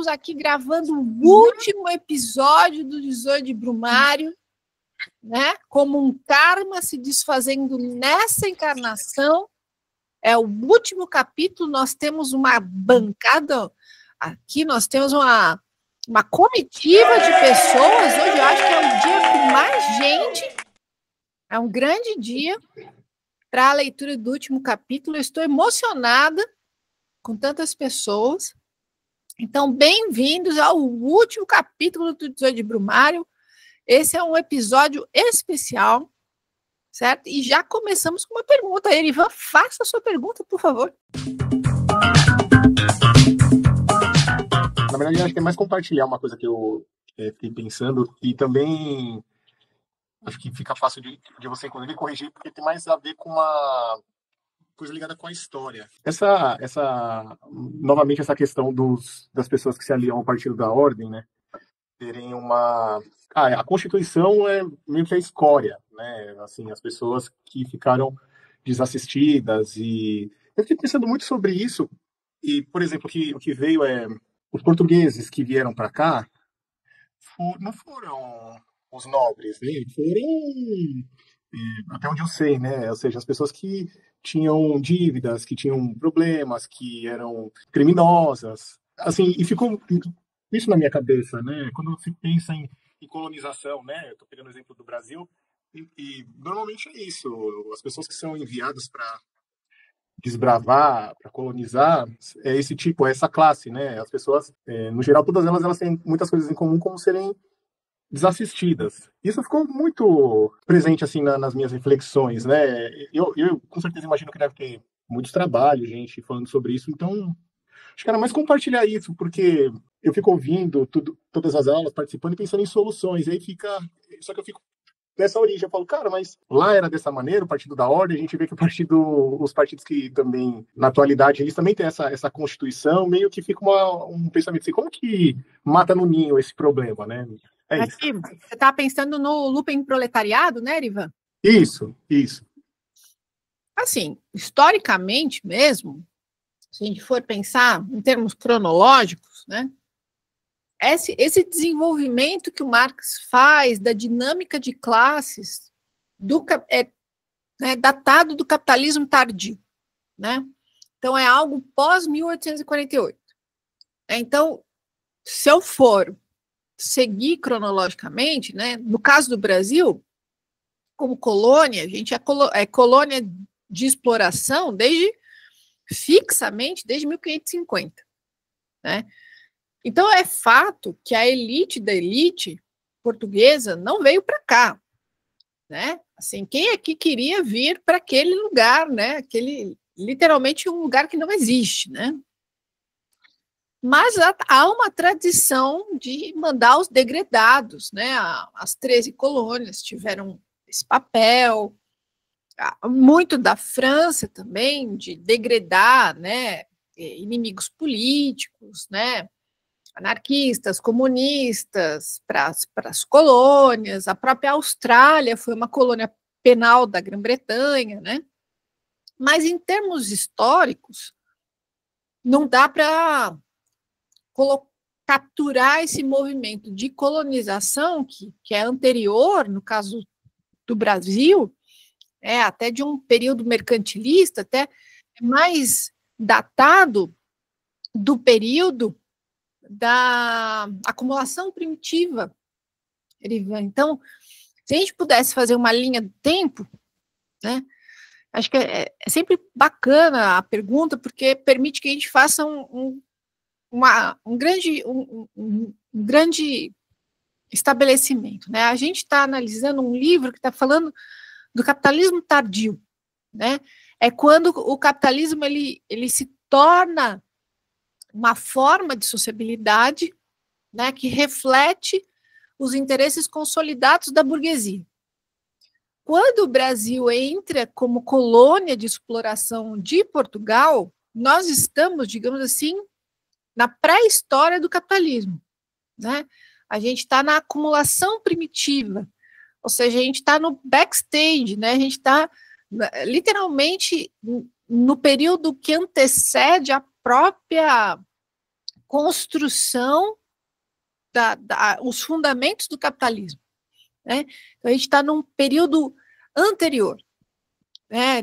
estamos aqui gravando o último episódio do 18 de Brumário, né? Como um karma se desfazendo nessa encarnação. É o último capítulo, nós temos uma bancada aqui, nós temos uma comitiva de pessoas. Hoje eu acho que é o dia com mais gente, é um grande dia para a leitura do último capítulo. Eu estou emocionada com tantas pessoas. Então, bem-vindos ao último capítulo do 18 de Brumário. Esse é um episódio especial, certo? E já começamos com uma pergunta. Erivan, faça a sua pergunta, por favor. Na verdade, acho que é mais compartilhar uma coisa que eu fiquei pensando e também acho que fica fácil de você, inclusive, corrigir, porque tem mais a ver com uma coisa ligada com a história. Novamente, essa questão das pessoas que se aliam ao Partido da Ordem, né? Terem uma... a Constituição é meio que a escória, né? Assim, as pessoas que ficaram desassistidas e... Eu fiquei pensando muito sobre isso e, por exemplo, o que veio os portugueses que vieram para cá não foram os nobres, né? Foram, até onde eu sei, né? Ou seja, as pessoas que tinham dívidas, que tinham problemas, que eram criminosas. Assim, e ficou isso na minha cabeça, né? Quando se pensa em colonização, né? Eu estou pegando o exemplo do Brasil, e normalmente é isso. As pessoas que são enviadas para desbravar, para colonizar, é esse tipo, é essa classe, né? As pessoas, no geral, todas elas têm muitas coisas em comum, como serem desassistidas. Isso ficou muito presente assim nas minhas reflexões, né? Eu com certeza imagino que deve ter muitos trabalhos, gente falando sobre isso, então acho que era mais compartilhar isso, porque eu fico ouvindo todas as aulas, participando e pensando em soluções, e aí só que eu fico nessa origem, eu falo, cara, mas lá era dessa maneira, o Partido da Ordem, a gente vê que os partidos que também, na atualidade, eles também têm essa constituição, meio que fica um pensamento assim, como que mata no ninho esse problema, né? É isso. Aqui, você está pensando no Lumpen proletariado, né, Erivan? Isso. Assim, historicamente mesmo, se a gente for pensar em termos cronológicos, né, esse desenvolvimento que o Marx faz da dinâmica de classes datado do capitalismo tardio, né? Então, é algo pós-1848. Então, se eu for seguir cronologicamente, né, no caso do Brasil, como colônia, a gente é colônia de exploração fixamente desde 1550, né? Então, é fato que a elite da elite portuguesa não veio para cá, né? Assim, quem é que queria vir para aquele lugar, né? Literalmente um lugar que não existe, né? Mas há uma tradição de mandar os degredados, né? As 13 colônias tiveram esse papel, muito da França também, de degredar, né? Inimigos políticos, né? Anarquistas, comunistas, para as colônias. A própria Austrália foi uma colônia penal da Grã-Bretanha, né? Mas em termos históricos, não dá para capturar esse movimento de colonização que é anterior, no caso do Brasil, até de um período mercantilista, até mais datado do período da acumulação primitiva. Então, se a gente pudesse fazer uma linha do tempo, né, acho que é sempre bacana a pergunta, porque permite que a gente faça um grande estabelecimento, né? A gente está analisando um livro que está falando do capitalismo tardio, né? É quando o capitalismo ele se torna uma forma de sociabilidade, né, que reflete os interesses consolidados da burguesia. Quando o Brasil entra como colônia de exploração de Portugal, nós estamos, digamos assim, na pré-história do capitalismo, né? A gente está na acumulação primitiva, ou seja, a gente está no backstage, né? A gente está literalmente no período que antecede a própria construção os fundamentos do capitalismo, né? Então, a gente está num período anterior, né?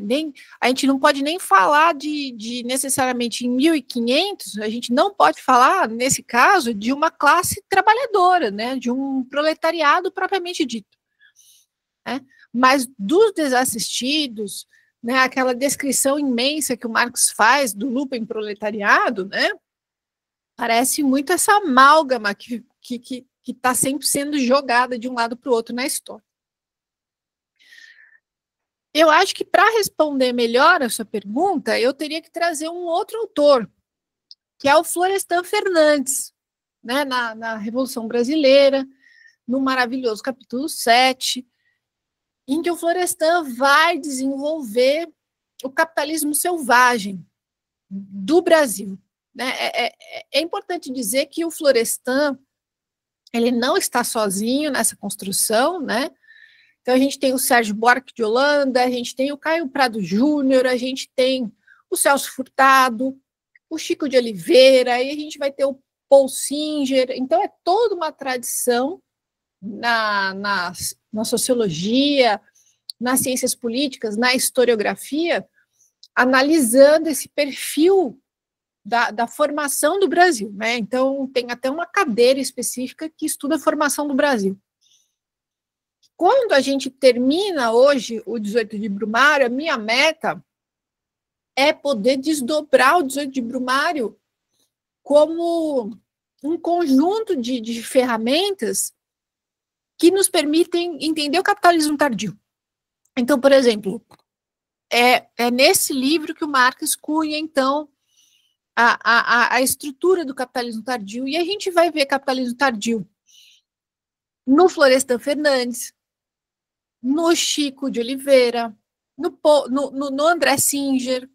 A gente não pode nem falar de necessariamente em 1500, a gente não pode falar, nesse caso, de uma classe trabalhadora, né? De um proletariado propriamente dito, né? Mas dos desassistidos, né? Aquela descrição imensa que o Marx faz do lumpenproletariado, né? Parece muito essa amálgama que está sempre sendo jogada de um lado para o outro na história. Eu acho que para responder melhor a sua pergunta, eu teria que trazer um outro autor, que é o Florestan Fernandes, né, na Revolução Brasileira, no maravilhoso capítulo 7, em que o Florestan vai desenvolver o capitalismo selvagem do Brasil. Né? É importante dizer que o Florestan ele não está sozinho nessa construção, né? Então, a gente tem o Sérgio Buarque de Holanda, a gente tem o Caio Prado Júnior, a gente tem o Celso Furtado, o Chico de Oliveira, aí a gente vai ter o Paul Singer. Então, é toda uma tradição na sociologia, nas ciências políticas, na historiografia, analisando esse perfil da formação do Brasil, né? Então, tem até uma cadeira específica que estuda a formação do Brasil. Quando a gente termina hoje o 18 de Brumário, a minha meta é poder desdobrar o 18 de Brumário como um conjunto de ferramentas que nos permitem entender o capitalismo tardio. Então, por exemplo, é nesse livro que o Marx cunha, então, a estrutura do capitalismo tardio, e a gente vai ver capitalismo tardio no Florestan Fernandes, no Chico de Oliveira, no André Singer,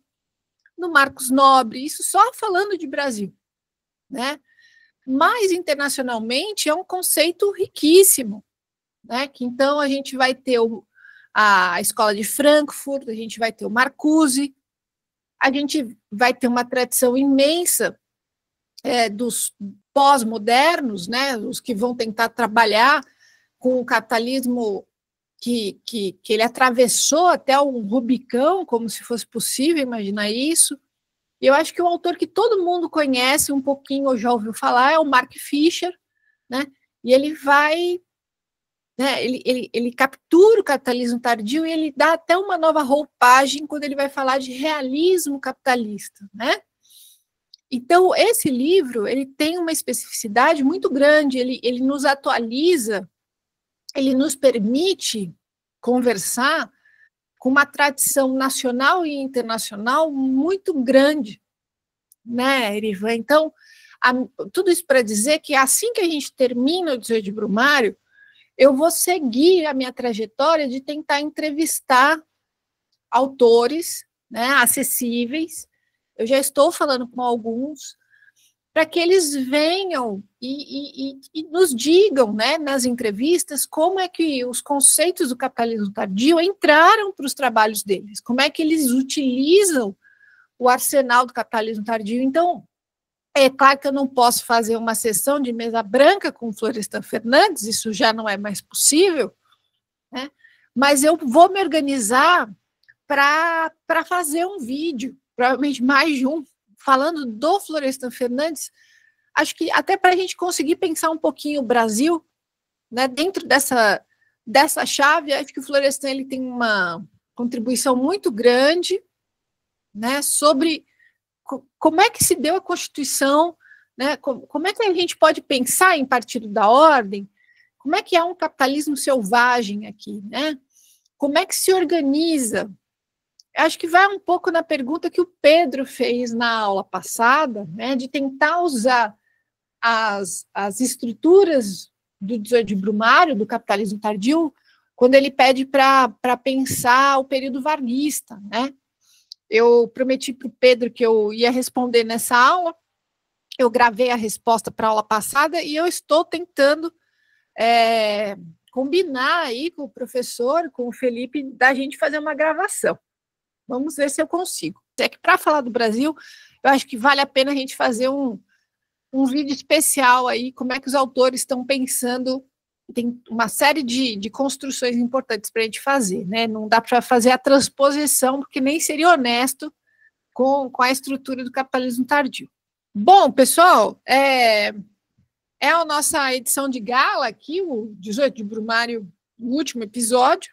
no Marcos Nobre, isso só falando de Brasil, né? Mas internacionalmente é um conceito riquíssimo, né? Que então a gente vai ter a Escola de Frankfurt, a gente vai ter o Marcuse, a gente vai ter uma tradição imensa dos pós-modernos, né? Os que vão tentar trabalhar com o capitalismo que ele atravessou até um Rubicão, como se fosse possível imaginar isso. E eu acho que o autor que todo mundo conhece um pouquinho ou já ouviu falar é o Mark Fisher, né? E ele vai, né? Ele captura o capitalismo tardio e ele dá até uma nova roupagem quando ele vai falar de realismo capitalista, né? Então, esse livro ele tem uma especificidade muito grande, ele nos atualiza, ele nos permite conversar com uma tradição nacional e internacional muito grande, né, Erivan? Então, tudo isso para dizer que assim que a gente termina o 18 de Brumário, eu vou seguir a minha trajetória de tentar entrevistar autores, né, acessíveis. Eu já estou falando com alguns, para que eles venham e nos digam, né, nas entrevistas, como é que os conceitos do capitalismo tardio entraram para os trabalhos deles, como é que eles utilizam o arsenal do capitalismo tardio. Então, é claro que eu não posso fazer uma sessão de mesa branca com Florestan Fernandes, isso já não é mais possível, né, mas eu vou me organizar para fazer um vídeo, provavelmente mais de um, falando do Florestan Fernandes, acho que até para a gente conseguir pensar um pouquinho o Brasil, né, dentro dessa chave, acho que o Florestan ele tem uma contribuição muito grande, né, sobre como é que se deu a Constituição, né, como é que a gente pode pensar em partido da ordem, como é que é um capitalismo selvagem aqui, né, como é que se organiza. Acho que vai um pouco na pergunta que o Pedro fez na aula passada, né, de tentar usar as estruturas do 18 de Brumário, do capitalismo tardio, quando ele pede para pensar o período varguista, né? Eu prometi para o Pedro que eu ia responder nessa aula, eu gravei a resposta para a aula passada e eu estou tentando combinar aí com o professor, com o Felipe, da gente fazer uma gravação. Vamos ver se eu consigo. É que para falar do Brasil, eu acho que vale a pena a gente fazer um vídeo especial aí, como é que os autores estão pensando. Tem uma série de construções importantes para a gente fazer, né? Não dá para fazer a transposição, porque nem seria honesto com a estrutura do capitalismo tardio. Bom, pessoal, é a nossa edição de gala aqui, o 18 de Brumário, o último episódio.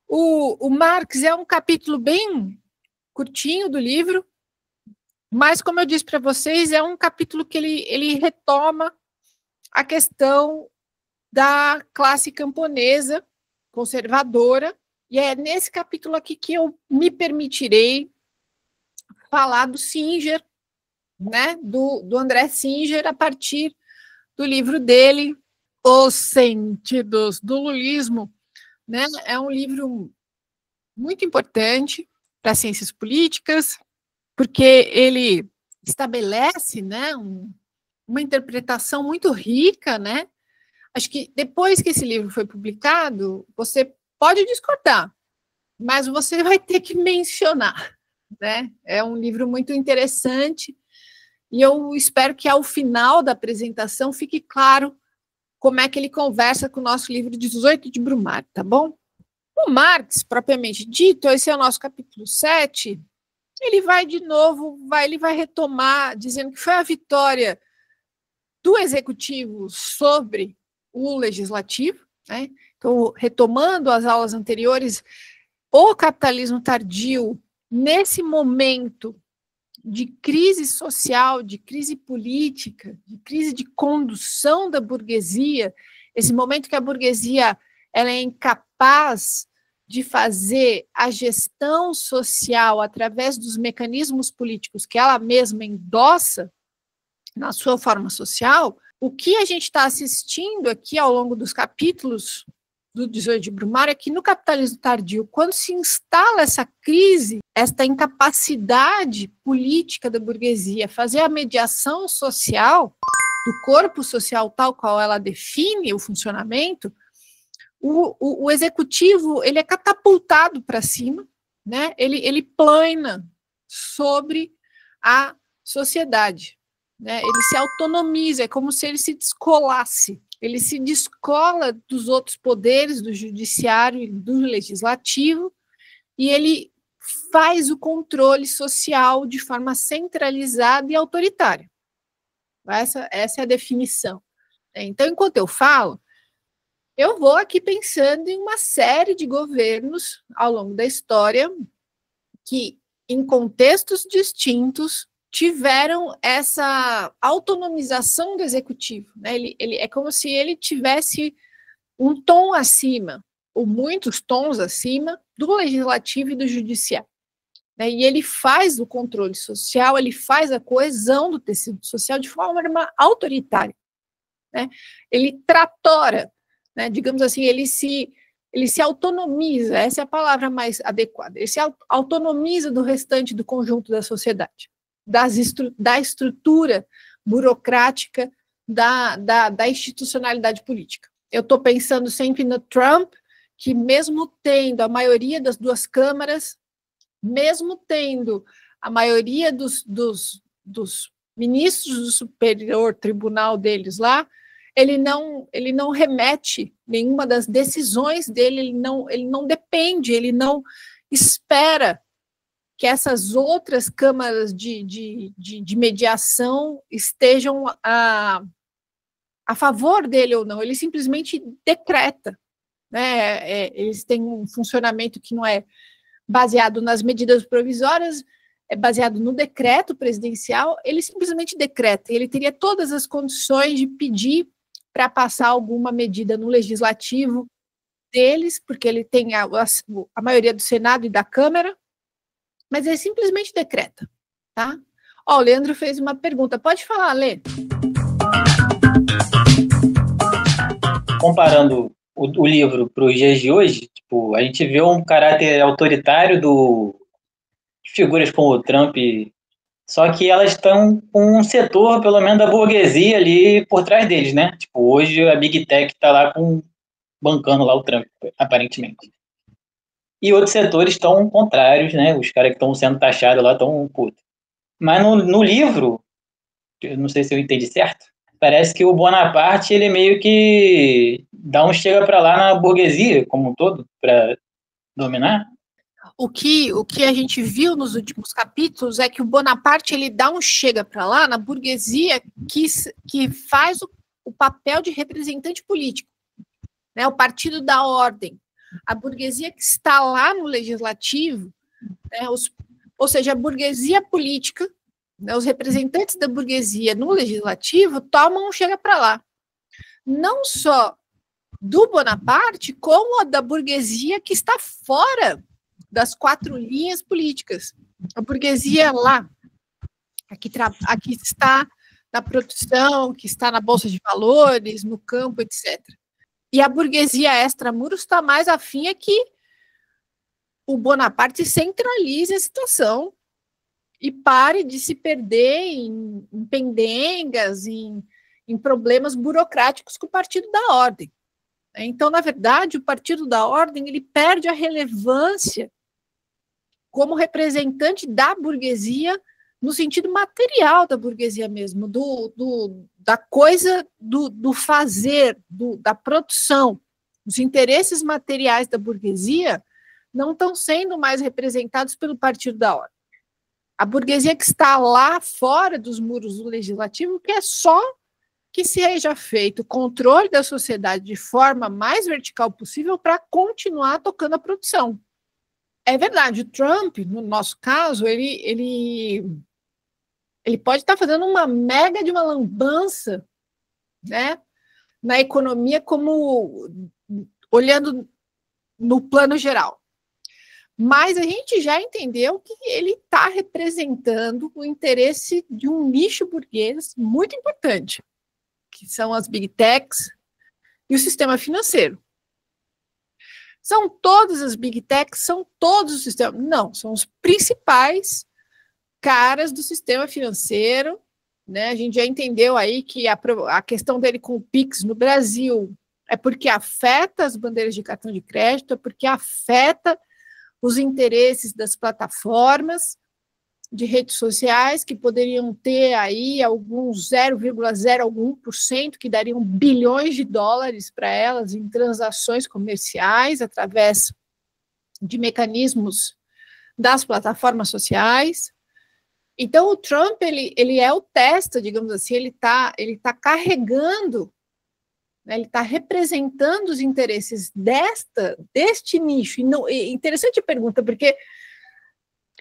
O Marx é um capítulo bem curtinho do livro, mas, como eu disse para vocês, é um capítulo que ele retoma a questão da classe camponesa conservadora, e é nesse capítulo aqui que eu me permitirei falar do Singer, né, do André Singer, a partir do livro dele, Os Sentidos do Lulismo, né? É um livro muito importante para ciências políticas, porque ele estabelece, né, uma interpretação muito rica, né? Acho que depois que esse livro foi publicado, você pode discordar, mas você vai ter que mencionar, né? É um livro muito interessante e eu espero que ao final da apresentação fique claro como é que ele conversa com o nosso livro 18 de Brumário, tá bom? O Marx, propriamente dito, esse é o nosso capítulo 7, ele vai de novo, ele vai retomar, dizendo que foi a vitória do executivo sobre o legislativo, né? Então, retomando as aulas anteriores, o capitalismo tardio, nesse momento de crise social, de crise política, de crise de condução da burguesia, esse momento que a burguesia ela é incapaz de fazer a gestão social através dos mecanismos políticos que ela mesma endossa na sua forma social, o que a gente está assistindo aqui ao longo dos capítulos do 18 de Brumário é que no capitalismo tardio, quando se instala essa crise, esta incapacidade política da burguesia, fazer a mediação social, do corpo social tal qual ela define o funcionamento, o executivo ele é catapultado para cima, né? Ele plana sobre a sociedade. Né? Ele se autonomiza, é como se ele se descolasse, ele se descola dos outros poderes, do judiciário e do legislativo, e ele faz o controle social de forma centralizada e autoritária. Essa é a definição. Então, enquanto eu falo, eu vou aqui pensando em uma série de governos ao longo da história que, em contextos distintos, tiveram essa autonomização do executivo. Né? Ele é como se ele tivesse um tom acima, ou muitos tons acima, do legislativo e do judiciário. Né? E ele faz o controle social, ele faz a coesão do tecido social de forma autoritária. Né? Ele tratora, né? Digamos assim, ele se autonomiza, essa é a palavra mais adequada, ele se autonomiza do restante do conjunto da sociedade. Da estrutura burocrática da institucionalidade política. Eu estou pensando sempre no Trump, que mesmo tendo a maioria das duas câmaras, mesmo tendo a maioria dos ministros do Superior Tribunal deles lá, ele não remete nenhuma das decisões dele, ele não depende, ele não espera que essas outras câmaras de mediação estejam a favor dele ou não, ele simplesmente decreta. Né? Eles têm um funcionamento que não é baseado nas medidas provisórias, é baseado no decreto presidencial, ele simplesmente decreta, ele teria todas as condições de pedir para passar alguma medida no legislativo deles, porque ele tem a maioria do Senado e da Câmara, mas ele simplesmente decreta, tá? Ó, o Leandro fez uma pergunta. Pode falar, Lê. Comparando o livro para os dias de hoje, tipo, a gente vê um caráter autoritário de figuras como o Trump, só que elas estão com um setor, pelo menos, da burguesia ali por trás deles, né? Tipo, hoje a Big Tech está lá bancando lá o Trump, aparentemente. E outros setores estão contrários, né? Os caras que estão sendo taxados lá estão putos. Mas no livro, eu não sei se eu entendi certo, parece que o Bonaparte, ele meio que dá um chega para lá na burguesia como um todo, para dominar. O que a gente viu nos últimos capítulos é que o Bonaparte ele dá um chega para lá na burguesia que faz o papel de representante político, né? O partido da ordem, a burguesia que está lá no legislativo, né? Ou seja, a burguesia política, né? Os representantes da burguesia no legislativo tomam um chega para lá, não só do Bonaparte, como a da burguesia que está fora das 4 linhas políticas. A burguesia lá, aqui está na produção, que está na bolsa de valores, no campo, etc. E a burguesia extramuros está mais afim é que o Bonaparte centralize a situação e pare de se perder em pendengas, em problemas burocráticos com o Partido da Ordem. Então, na verdade, o Partido da Ordem ele perde a relevância como representante da burguesia, no sentido material da burguesia mesmo, da coisa, do fazer, da produção. Os interesses materiais da burguesia não estão sendo mais representados pelo Partido da Ordem. A burguesia que está lá fora dos muros do legislativo quer só que seja feito o controle da sociedade de forma mais vertical possível para continuar tocando a produção. É verdade, o Trump, no nosso caso, ele pode estar fazendo uma mega de uma lambança, né, na economia, como olhando no plano geral. Mas a gente já entendeu que ele está representando o interesse de um nicho burguês muito importante, que são as big techs e o sistema financeiro. São todas as big techs, são todos os sistemas. Não, são os principais caras do sistema financeiro, né? A gente já entendeu aí que a questão dele com o Pix no Brasil é porque afeta as bandeiras de cartão de crédito, é porque afeta os interesses das plataformas de redes sociais, que poderiam ter aí alguns 0,01%, que dariam bilhões de dólares para elas em transações comerciais através de mecanismos das plataformas sociais. Então, o Trump, ele é o testa, digamos assim, ele tá carregando, né, ele está representando os interesses deste nicho. E não, interessante a pergunta, porque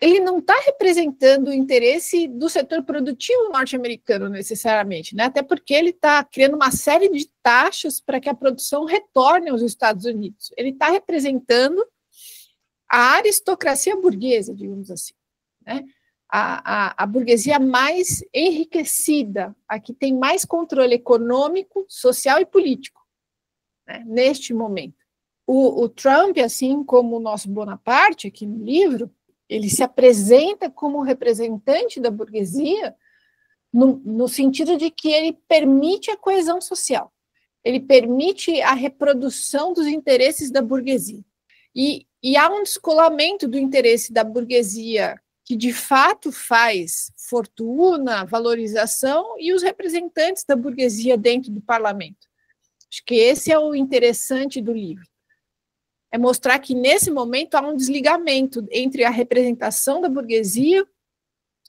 ele não está representando o interesse do setor produtivo norte-americano necessariamente, né? Até porque ele está criando uma série de taxas para que a produção retorne aos Estados Unidos. Ele está representando a aristocracia burguesa, digamos assim, né? A burguesia mais enriquecida, a que tem mais controle econômico, social e político, né, neste momento. O Trump, assim como o nosso Bonaparte, aqui no livro, ele se apresenta como representante da burguesia no sentido de que ele permite a coesão social, ele permite a reprodução dos interesses da burguesia. E há um descolamento do interesse da burguesia que de fato faz fortuna, valorização, e os representantes da burguesia dentro do parlamento. Acho que esse é o interessante do livro. É mostrar que, nesse momento, há um desligamento entre a representação da burguesia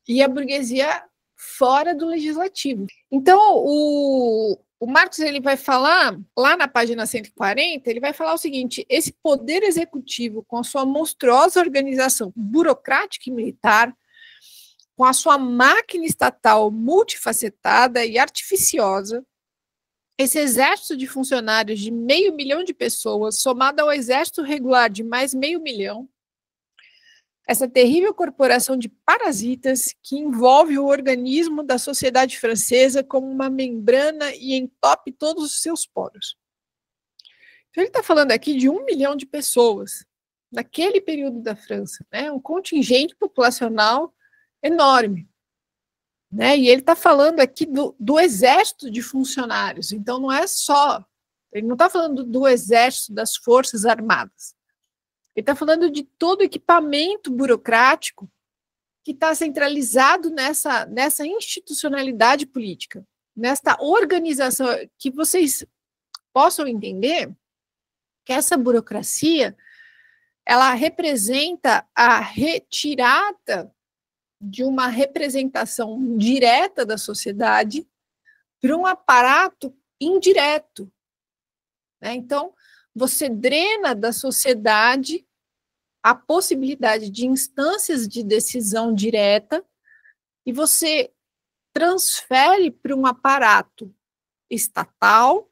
e a burguesia fora do legislativo. Então, o Marx ele vai falar, lá na página 140, ele vai falar o seguinte: esse poder executivo, com a sua monstruosa organização burocrática e militar, com a sua máquina estatal multifacetada e artificiosa, esse exército de funcionários de 500 mil de pessoas, somado ao exército regular de mais 500 mil, essa terrível corporação de parasitas que envolve o organismo da sociedade francesa como uma membrana e entope todos os seus poros. Então, ele está falando aqui de 1 milhão de pessoas, naquele período da França, né? Um contingente populacional enorme. Né? E ele está falando aqui do exército de funcionários, então não é só, ele não está falando do exército das forças armadas, ele está falando de todo o equipamento burocrático que está centralizado nessa institucionalidade política, nesta organização, que vocês possam entender que essa burocracia, ela representa a retirada de uma representação direta da sociedade para um aparato indireto, né? Então, você drena da sociedade a possibilidade de instâncias de decisão direta e você transfere para um aparato estatal,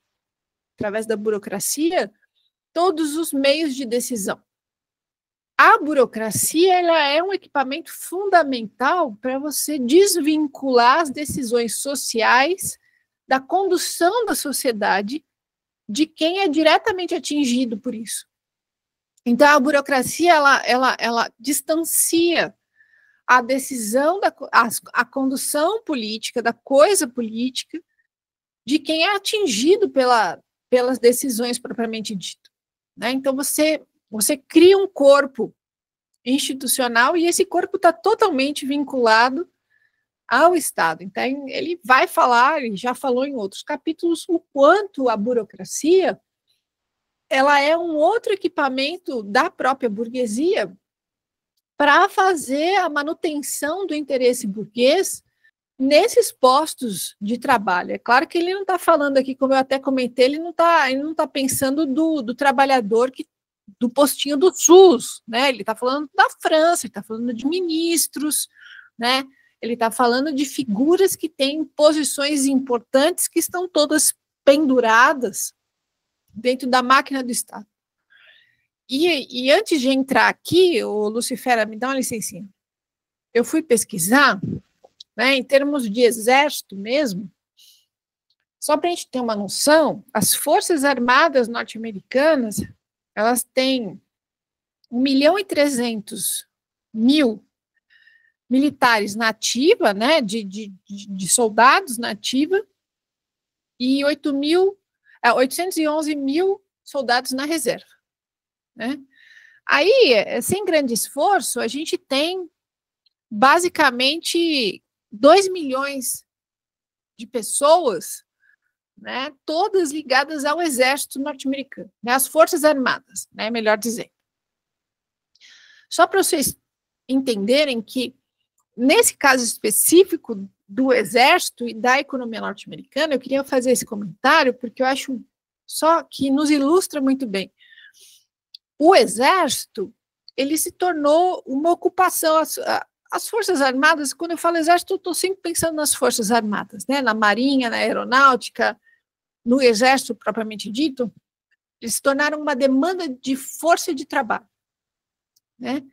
através da burocracia, todos os meios de decisão. A burocracia, ela é um equipamento fundamental para você desvincular as decisões sociais da condução da sociedade de quem é diretamente atingido por isso. Então, a burocracia, ela distancia a decisão, a condução política, da coisa política, de quem é atingido pelas decisões propriamente dito, né? Então, você cria um corpo institucional e esse corpo está totalmente vinculado ao Estado. Então, ele vai falar, ele já falou em outros capítulos, o quanto a burocracia ela é um outro equipamento da própria burguesia para fazer a manutenção do interesse burguês nesses postos de trabalho. É claro que ele não está falando aqui, como eu até comentei, ele não está pensando do trabalhador do postinho do SUS, né? Ele está falando da França, ele está falando de ministros, né? Ele está falando de figuras que têm posições importantes que estão todas penduradas dentro da máquina do Estado. E antes de entrar aqui, o Lucifera, me dá uma licencinha. Eu fui pesquisar, né, em termos de exército mesmo, só para a gente ter uma noção, as Forças Armadas norte-americanas, elas têm 1.300.000 militares na ativa, né, de soldados na ativa, e 811 mil soldados na reserva, né? Aí, sem grande esforço, a gente tem basicamente 2 milhões de pessoas, né, todas ligadas ao exército norte-americano, né, às Forças Armadas, né, melhor dizendo. Só para vocês entenderem que, nesse caso específico do exército e da economia norte-americana, eu queria fazer esse comentário porque eu acho só que nos ilustra muito bem. O exército, ele se tornou uma ocupação. As Forças Armadas, quando eu falo exército, eu estou sempre pensando nas Forças Armadas, né? Na Marinha, na Aeronáutica, no Exército propriamente dito, eles se tornaram uma demanda de força de trabalho, né?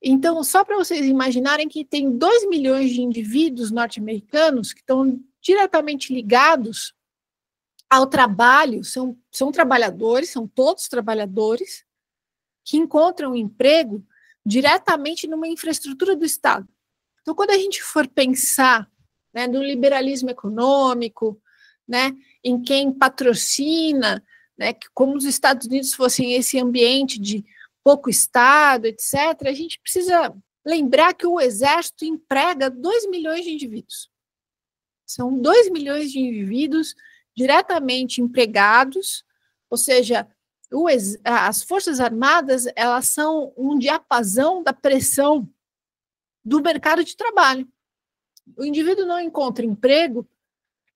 Então, só para vocês imaginarem que tem 2 milhões de indivíduos norte-americanos que estão diretamente ligados ao trabalho, são trabalhadores, são todos trabalhadores, que encontram emprego diretamente numa infraestrutura do Estado. Então, quando a gente for pensar, né, no liberalismo econômico, né, em quem patrocina, né, como os Estados Unidos fossem esse ambiente de pouco Estado, etc., a gente precisa lembrar que o Exército emprega 2 milhões de indivíduos. São 2 milhões de indivíduos diretamente empregados, ou seja, as Forças Armadas, elas são um diapasão da pressão do mercado de trabalho. O indivíduo não encontra emprego,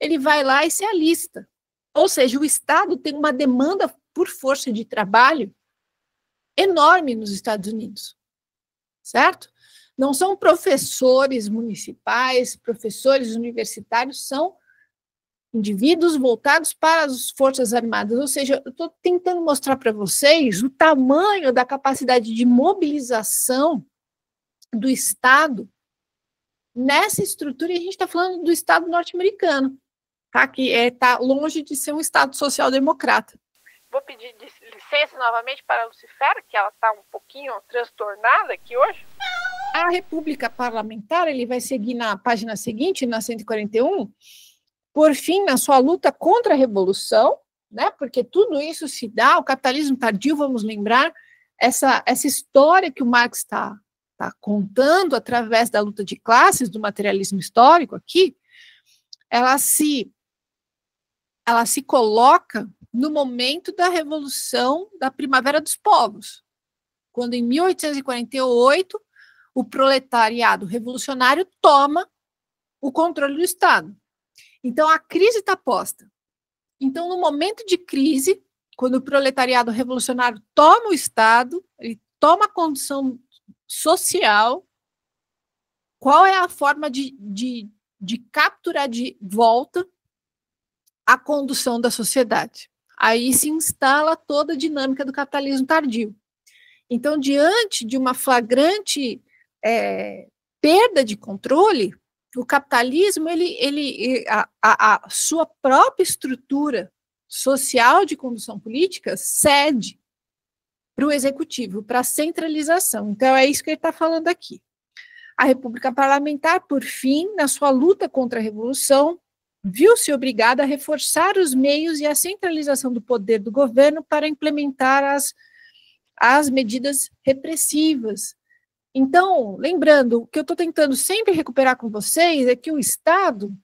ele vai lá e se alista. Ou seja, o Estado tem uma demanda por força de trabalho enorme nos Estados Unidos, certo? Não são professores municipais, professores universitários, são indivíduos voltados para as Forças Armadas. Ou seja, eu estou tentando mostrar para vocês o tamanho da capacidade de mobilização do Estado nessa estrutura, e a gente está falando do Estado norte-americano, tá? Que está longe de ser um Estado social-democrata. Vou pedir licença novamente para a Lucifera, que ela está um pouquinho transtornada aqui hoje. A República Parlamentar, ele vai seguir na página seguinte, na 141, por fim, na sua luta contra a Revolução, né, porque tudo isso se dá, o capitalismo tardio, vamos lembrar, essa história que o Marx está está contando através da luta de classes, do materialismo histórico aqui, ela se coloca no momento da Revolução da Primavera dos Povos, quando em 1848 o proletariado revolucionário toma o controle do Estado. Então a crise está posta. Então, no momento de crise, quando o proletariado revolucionário toma o Estado, ele toma a condição social, qual é a forma de capturar de volta a condução da sociedade? Aí se instala toda a dinâmica do capitalismo tardio. Então, diante de uma flagrante perda de controle, o capitalismo, a sua própria estrutura social de condução política cede para o executivo, para a centralização. Então, é isso que ele está falando aqui. A República Parlamentar, por fim, na sua luta contra a Revolução, viu-se obrigada a reforçar os meios e a centralização do poder do governo para implementar as medidas repressivas. Então, lembrando, o que eu estou tentando sempre recuperar com vocês é que o Estado,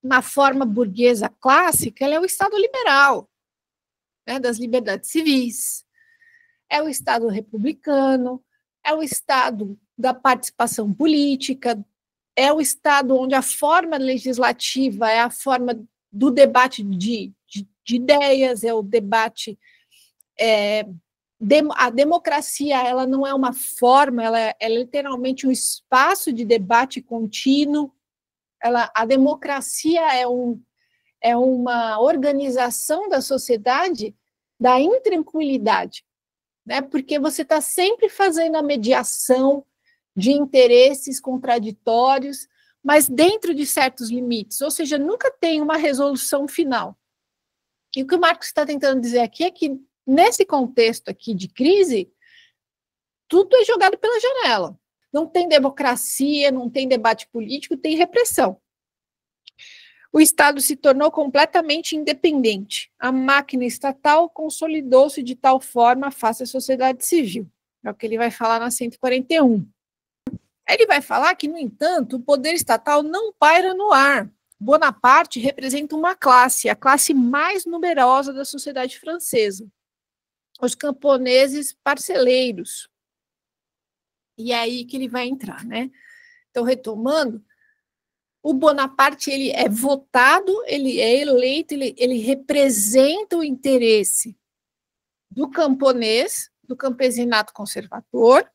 na forma burguesa clássica, ele é o Estado liberal, né, das liberdades civis, é o Estado republicano, é o Estado da participação política, é o Estado onde a forma legislativa é a forma do debate de ideias, é o debate... a democracia, ela não é uma forma, ela é literalmente um espaço de debate contínuo. A democracia é uma organização da sociedade da intranquilidade, né? Porque você está sempre fazendo a mediação de interesses contraditórios, mas dentro de certos limites, ou seja, nunca tem uma resolução final. E o que o Marx está tentando dizer aqui é que, nesse contexto aqui de crise, tudo é jogado pela janela. Não tem democracia, não tem debate político, tem repressão. O Estado se tornou completamente independente. A máquina estatal consolidou-se de tal forma face à sociedade civil. É o que ele vai falar na 141. Ele vai falar que, no entanto, o poder estatal não paira no ar. Bonaparte representa uma classe, a classe mais numerosa da sociedade francesa. Os camponeses parceleiros. E é aí que ele vai entrar, né? Então, retomando, o Bonaparte, ele é votado, ele é eleito, ele representa o interesse do camponês, do campesinato conservador,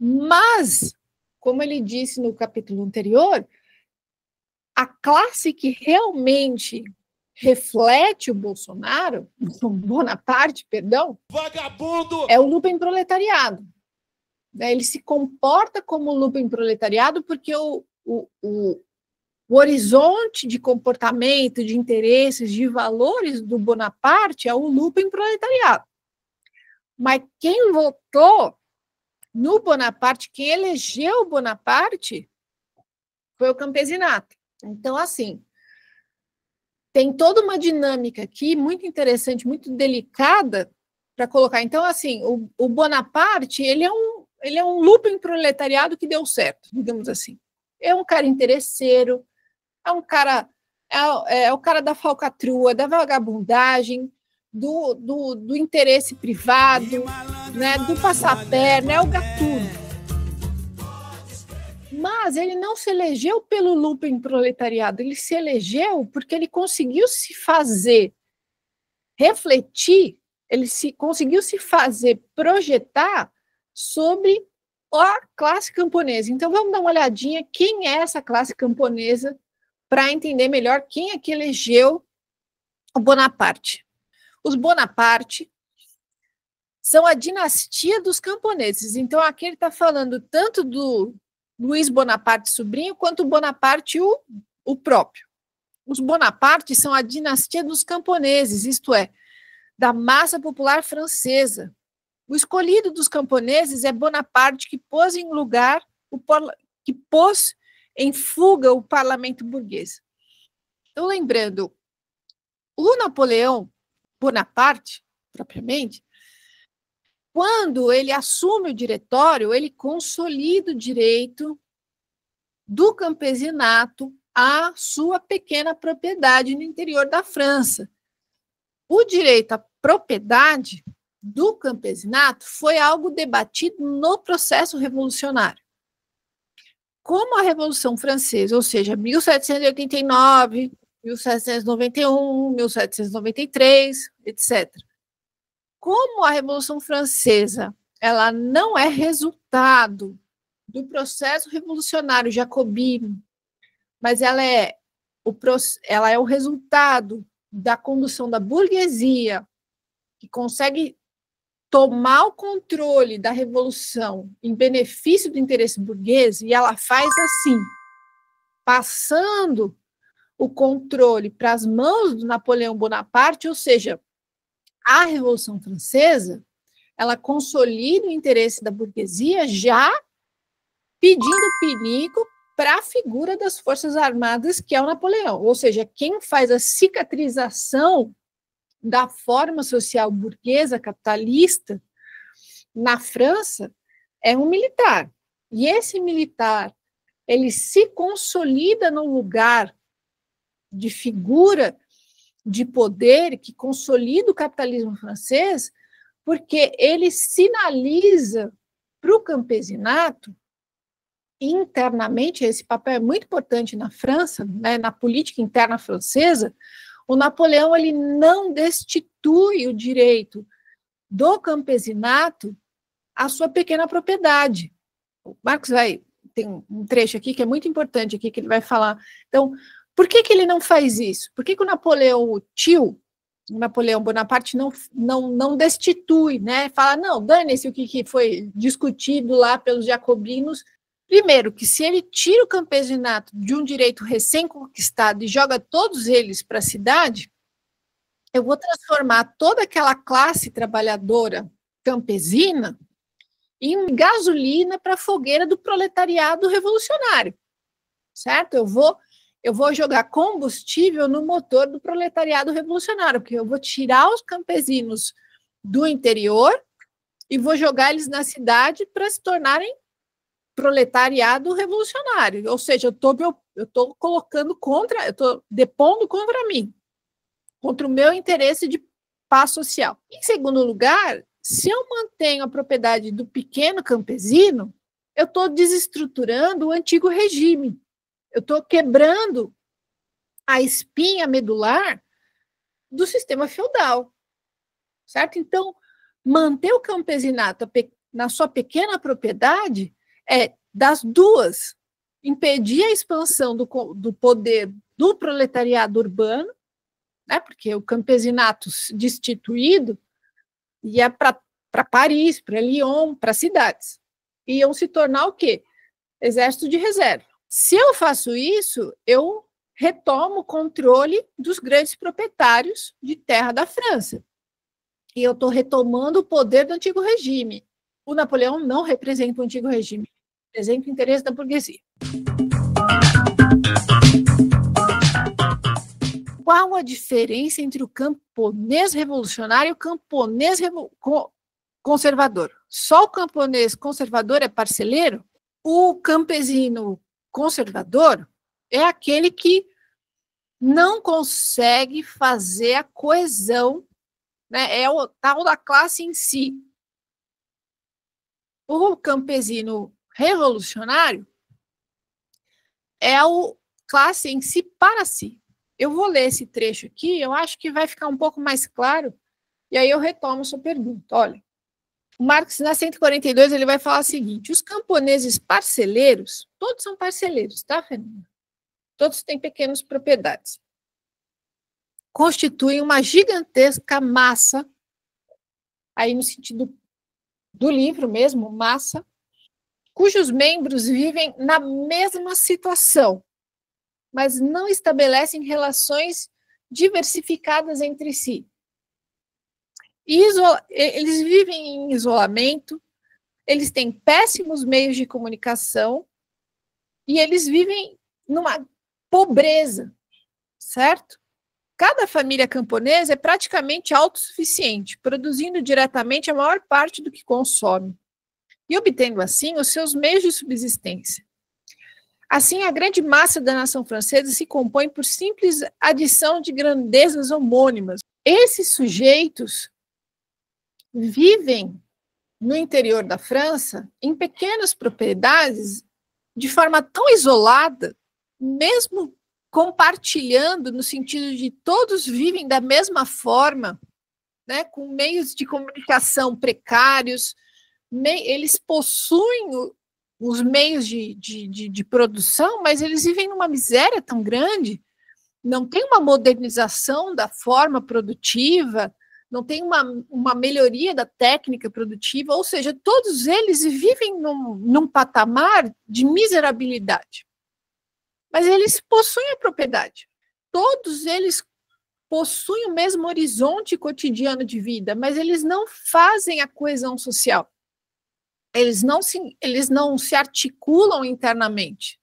mas, como ele disse no capítulo anterior, a classe que realmente reflete o Bolsonaro, o Bonaparte, perdão, vagabundo, é o lumpenproletariado. Ele se comporta como lumpenproletariado porque o horizonte de comportamento, de interesses, de valores do Bonaparte é o lumpenproletariado. Mas quem votou no Bonaparte, quem elegeu o Bonaparte, foi o campesinato. Então, assim, tem toda uma dinâmica aqui muito interessante, muito delicada para colocar. Então, assim, o Bonaparte, ele é um lumpenproletariado que deu certo, digamos assim. É um cara interesseiro, é um cara, é o cara da falcatrua, da vagabundagem, do interesse privado, né, do passar perna, é o gatuno. Mas ele não se elegeu pelo lumpenproletariado, ele se elegeu porque ele conseguiu se fazer refletir, conseguiu se fazer projetar sobre a classe camponesa. Então, vamos dar uma olhadinha quem é essa classe camponesa para entender melhor quem é que elegeu o Bonaparte. Os Bonaparte são a dinastia dos camponeses. Então, aqui ele está falando tanto do Luiz Bonaparte sobrinho, quanto o Bonaparte o próprio. Os Bonaparte são a dinastia dos camponeses, isto é, da massa popular francesa. O escolhido dos camponeses é Bonaparte, que pôs em fuga o parlamento burguês. Então, lembrando, o Napoleão Bonaparte, propriamente, quando ele assume o diretório, ele consolida o direito do campesinato à sua pequena propriedade no interior da França. O direito à propriedade do campesinato foi algo debatido no processo revolucionário. Como a Revolução Francesa, ou seja, 1789, 1791, 1793, etc. Como a Revolução Francesa ela não é resultado do processo revolucionário jacobino, mas ela é o resultado da condução da burguesia, que consegue tomar o controle da revolução em benefício do interesse burguês, e ela faz assim, passando o controle para as mãos do Napoleão Bonaparte, ou seja, a Revolução Francesa, ela consolida o interesse da burguesia já pedindo pinico para a figura das Forças Armadas, que é o Napoleão. Ou seja, quem faz a cicatrização da forma social burguesa capitalista na França é um militar. E esse militar, ele se consolida no lugar de figura de poder que consolida o capitalismo francês, porque ele sinaliza para o campesinato, internamente, esse papel é muito importante na França, né, na política interna francesa, o Napoleão ele não destitui o direito do campesinato à sua pequena propriedade. O Marcos tem um trecho aqui que é muito importante aqui, que ele vai falar. Então, por que ele não faz isso? Por que o Napoleão, o Napoleão Bonaparte, não destitui, né? Fala, não, dane-se o que foi discutido lá pelos jacobinos. Primeiro, que se ele tira o campesinato de um direito recém-conquistado e joga todos eles para a cidade, eu vou transformar toda aquela classe trabalhadora campesina em gasolina para a fogueira do proletariado revolucionário, certo? Eu vou jogar combustível no motor do proletariado revolucionário, porque eu vou tirar os campesinos do interior e vou jogar eles na cidade para se tornarem proletariado revolucionário. Ou seja, eu estou colocando eu estou depondo contra mim, contra o meu interesse de paz social. Em segundo lugar, se eu mantenho a propriedade do pequeno campesino, eu estou desestruturando o antigo regime. Eu estou quebrando a espinha medular do sistema feudal, certo? Então, manter o campesinato na sua pequena propriedade é das duas, impedir a expansão do poder do proletariado urbano, né? Porque o campesinato destituído ia para Paris, para Lyon, para cidades. Iam se tornar o quê? Exército de reserva. Se eu faço isso, eu retomo o controle dos grandes proprietários de terra da França. E eu estou retomando o poder do antigo regime. O Napoleão não representa o antigo regime, representa o interesse da burguesia. Qual a diferença entre o camponês revolucionário e o camponês conservador? Só o camponês conservador é parceleiro? O campesino conservador é aquele que não consegue fazer a coesão, né? É o tal da classe em si. O campesino revolucionário é a classe em si para si. Eu vou ler esse trecho aqui, eu acho que vai ficar um pouco mais claro, e aí eu retomo a sua pergunta. Olha, o Marx, na 142, ele vai falar o seguinte: os camponeses parceleiros, todos são parceleiros, tá, Fernanda? Todos têm pequenas propriedades. Constituem uma gigantesca massa, aí no sentido do livro mesmo, massa, cujos membros vivem na mesma situação, mas não estabelecem relações diversificadas entre si. Eles vivem em isolamento, eles têm péssimos meios de comunicação e eles vivem numa pobreza, certo? Cada família camponesa é praticamente autossuficiente, produzindo diretamente a maior parte do que consome, e obtendo, assim, os seus meios de subsistência. Assim, a grande massa da nação francesa se compõe por simples adição de grandezas homônimas. Esses sujeitos vivem no interior da França, em pequenas propriedades, de forma tão isolada, mesmo compartilhando, no sentido de todos vivem da mesma forma, né, com meios de comunicação precários, eles possuem os meios de produção, mas eles vivem numa miséria tão grande, não tem uma modernização da forma produtiva, não tem uma melhoria da técnica produtiva, ou seja, todos eles vivem num patamar de miserabilidade. Mas eles possuem a propriedade. Todos eles possuem o mesmo horizonte cotidiano de vida, mas eles não fazem a coesão social. Eles não se articulam internamente.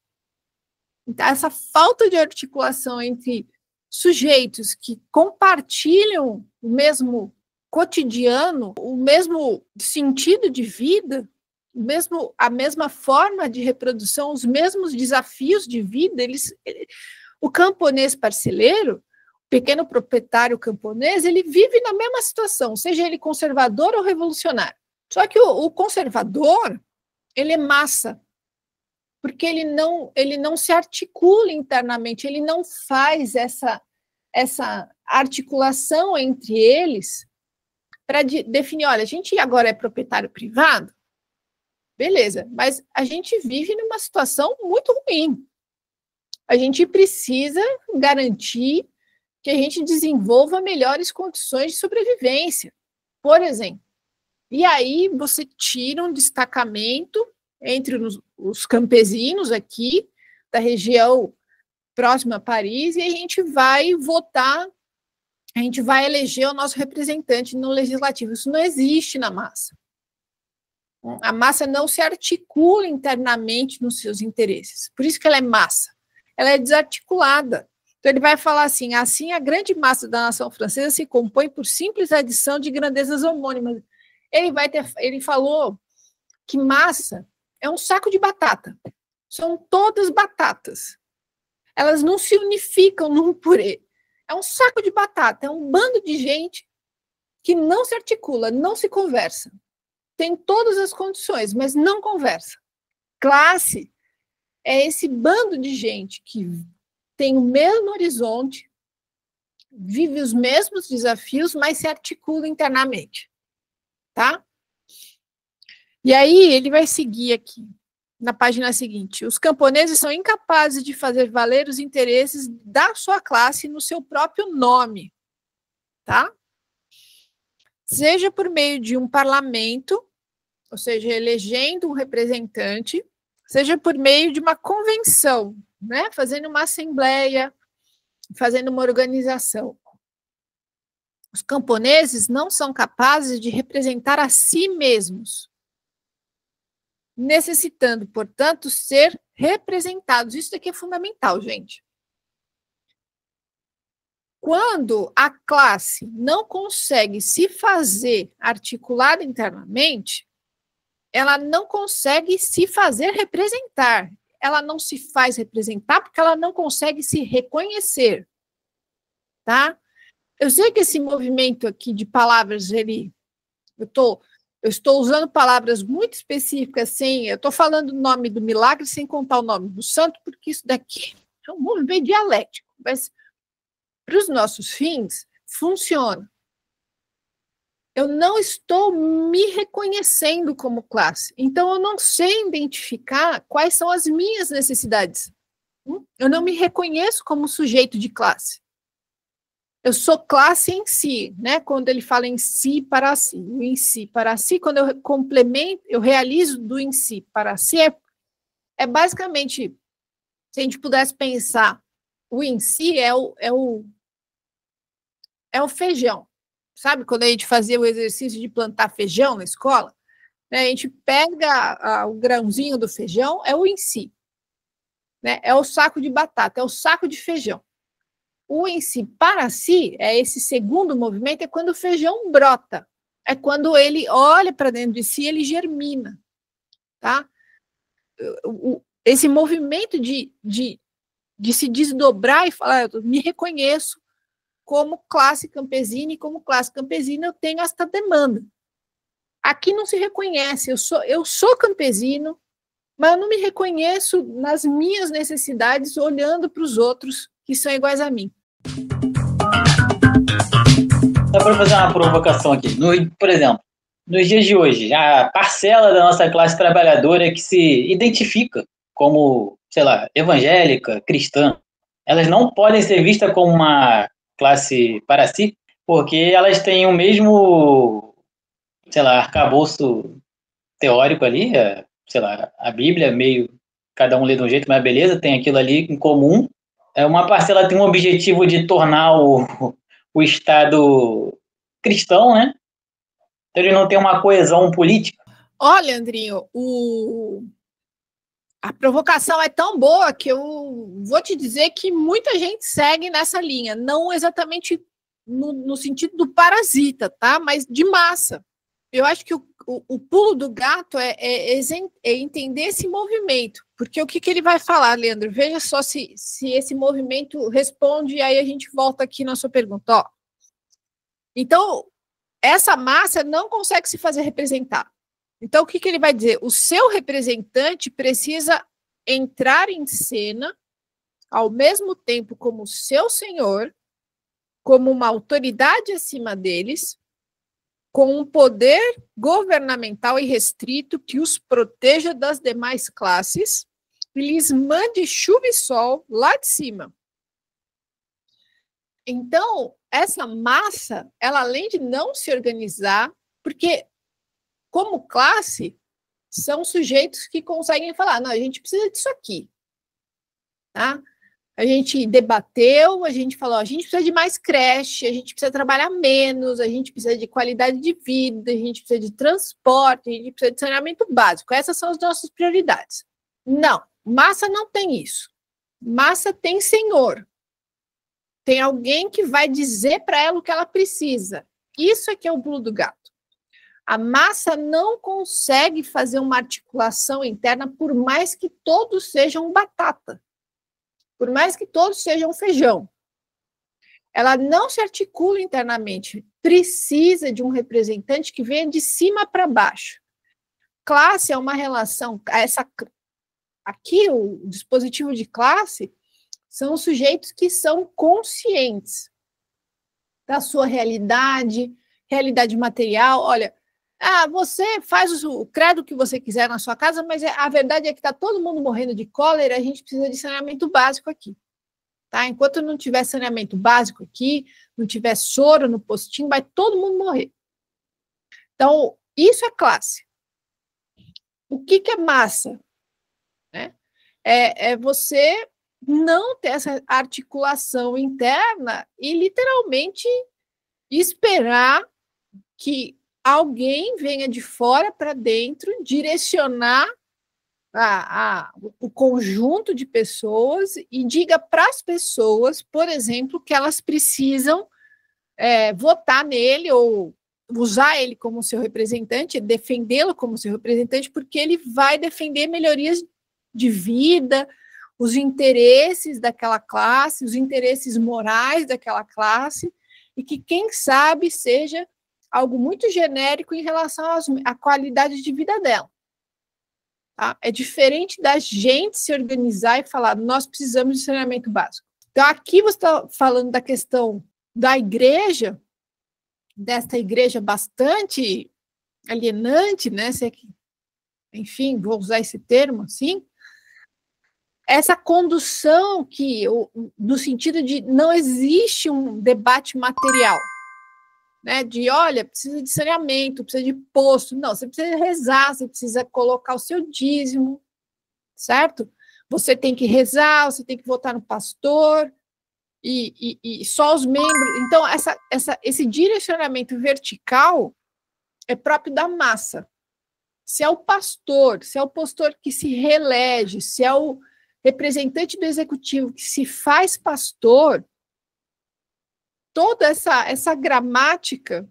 Então, essa falta de articulação entre sujeitos que compartilham o mesmo cotidiano, o mesmo sentido de vida, a mesma forma de reprodução, os mesmos desafios de vida, o camponês parceleiro, o pequeno proprietário camponês, ele vive na mesma situação, seja ele conservador ou revolucionário. Só que o conservador, ele é massa, porque ele não se articula internamente, ele não faz essa articulação entre eles para definir, olha, a gente agora é proprietário privado, beleza, mas a gente vive numa situação muito ruim. A gente precisa garantir que a gente desenvolva melhores condições de sobrevivência, por exemplo. E aí você tira um destacamento entre os campesinos aqui, da região próxima a Paris, e a gente vai votar, a gente vai eleger o nosso representante no legislativo. Isso não existe na massa. A massa não se articula internamente nos seus interesses. Por isso que ela é massa. Ela é desarticulada. Então ele vai falar assim a grande massa da nação francesa se compõe por simples adição de grandezas homônimas. Ele falou que massa é um saco de batata. São todas batatas. Elas não se unificam num purê. É um saco de batata, é um bando de gente que não se articula, não se conversa. Tem todas as condições, mas não conversa. Classe é esse bando de gente que tem o mesmo horizonte, vive os mesmos desafios, mas se articula internamente. Tá? E aí ele vai seguir aqui, na página seguinte. Os camponeses são incapazes de fazer valer os interesses da sua classe no seu próprio nome, tá? Seja por meio de um parlamento, ou seja, elegendo um representante, seja por meio de uma convenção, né? Fazendo uma assembleia, fazendo uma organização. Os camponeses não são capazes de representar a si mesmos, necessitando, portanto, ser representados. Isso daqui é fundamental, gente. Quando a classe não consegue se fazer articulada internamente, ela não consegue se fazer representar. Ela não se faz representar porque ela não consegue se reconhecer, tá? Eu sei que esse movimento aqui de palavras, eu estou usando palavras muito específicas, assim, eu estou falando o nome do milagre sem contar o nome do santo, porque isso daqui é um movimento dialético, mas para os nossos fins, funciona. Eu não estou me reconhecendo como classe, então eu não sei identificar quais são as minhas necessidades. Eu não me reconheço como sujeito de classe. Eu sou classe em si, né? Quando ele fala em si para si, o em si para si, quando eu complemento, eu realizo do em si para si, é basicamente, se a gente pudesse pensar, o em si é o feijão. Sabe quando a gente fazia o exercício de plantar feijão na escola? Né? A gente pega o grãozinho do feijão, é o em si. Né? É o saco de batata, é o saco de feijão. o em si, para si, é esse segundo movimento, é quando o feijão brota. É quando ele olha para dentro de si, ele germina. Tá? Esse movimento de se desdobrar e falar, eu me reconheço como classe campesina, e como classe campesina eu tenho esta demanda. Aqui não se reconhece, eu sou campesino, mas eu não me reconheço nas minhas necessidades olhando para os outros que são iguais a mim. Dá para fazer uma provocação aqui. Por exemplo, nos dias de hoje, a parcela da nossa classe trabalhadora que se identifica como, sei lá, evangélica, cristã, elas não podem ser vistas como uma classe para si, porque elas têm o mesmo, sei lá, arcabouço teórico ali, sei lá, a Bíblia, meio, cada um lê de um jeito, mas beleza, tem aquilo ali em comum. Uma parcela tem um objetivo de tornar o Estado cristão, né? Então ele não tem uma coesão política. Olha, Andrinho, a provocação é tão boa que eu vou te dizer que muita gente segue nessa linha, não exatamente no sentido do parasita, tá? Mas de massa. Eu acho que o pulo do gato é entender esse movimento, porque o que ele vai falar, Leandro? Veja só se esse movimento responde, e aí a gente volta aqui na sua pergunta. Ó. Então, essa massa não consegue se fazer representar. Então, o que ele vai dizer? O seu representante precisa entrar em cena ao mesmo tempo como seu senhor, como uma autoridade acima deles, com um poder governamental irrestrito que os proteja das demais classes e lhes mande chuva e sol lá de cima. Então, essa massa, ela além de não se organizar, porque como classe, são sujeitos que conseguem falar, não, a gente precisa disso aqui. Tá? A gente debateu, a gente falou, a gente precisa de mais creche, a gente precisa trabalhar menos, a gente precisa de qualidade de vida, a gente precisa de transporte, a gente precisa de saneamento básico. Essas são as nossas prioridades. Não, massa não tem isso. Massa tem senhor. Tem alguém que vai dizer para ela o que ela precisa. Isso é que é o pulo do gato. A massa não consegue fazer uma articulação interna por mais que todos sejam batata, por mais que todos sejam feijão. Ela não se articula internamente, precisa de um representante que venha de cima para baixo. Classe é uma relação, aqui o dispositivo de classe são os sujeitos que são conscientes da sua realidade material. Olha, você faz o credo que você quiser na sua casa, mas a verdade é que está todo mundo morrendo de cólera, a gente precisa de saneamento básico aqui. Tá? Enquanto não tiver saneamento básico aqui, não tiver soro no postinho, vai todo mundo morrer. Então, isso é classe. O que é massa? Né? É você não ter essa articulação interna e literalmente esperar que alguém venha de fora para dentro direcionar o conjunto de pessoas e diga para as pessoas, por exemplo, que elas precisam votar nele ou usar ele como seu representante, defendê-lo como seu representante, porque ele vai defender melhorias de vida, os interesses daquela classe, os interesses morais daquela classe, e que, quem sabe, seja algo muito genérico em relação à qualidade de vida dela. Tá? É diferente da gente se organizar e falar, nós precisamos de saneamento básico. Então, aqui você está falando da questão da igreja, desta igreja bastante alienante, né? Enfim, vou usar esse termo assim. Essa condução no sentido de não existe um debate material. Né, de, olha, precisa de saneamento, precisa de posto. Não, você precisa rezar, você precisa colocar o seu dízimo, certo? Você tem que rezar, você tem que votar no pastor, e só os membros... Então, esse direcionamento vertical é próprio da massa. Se é o pastor que se reelege, se é o representante do executivo que se faz pastor, toda essa gramática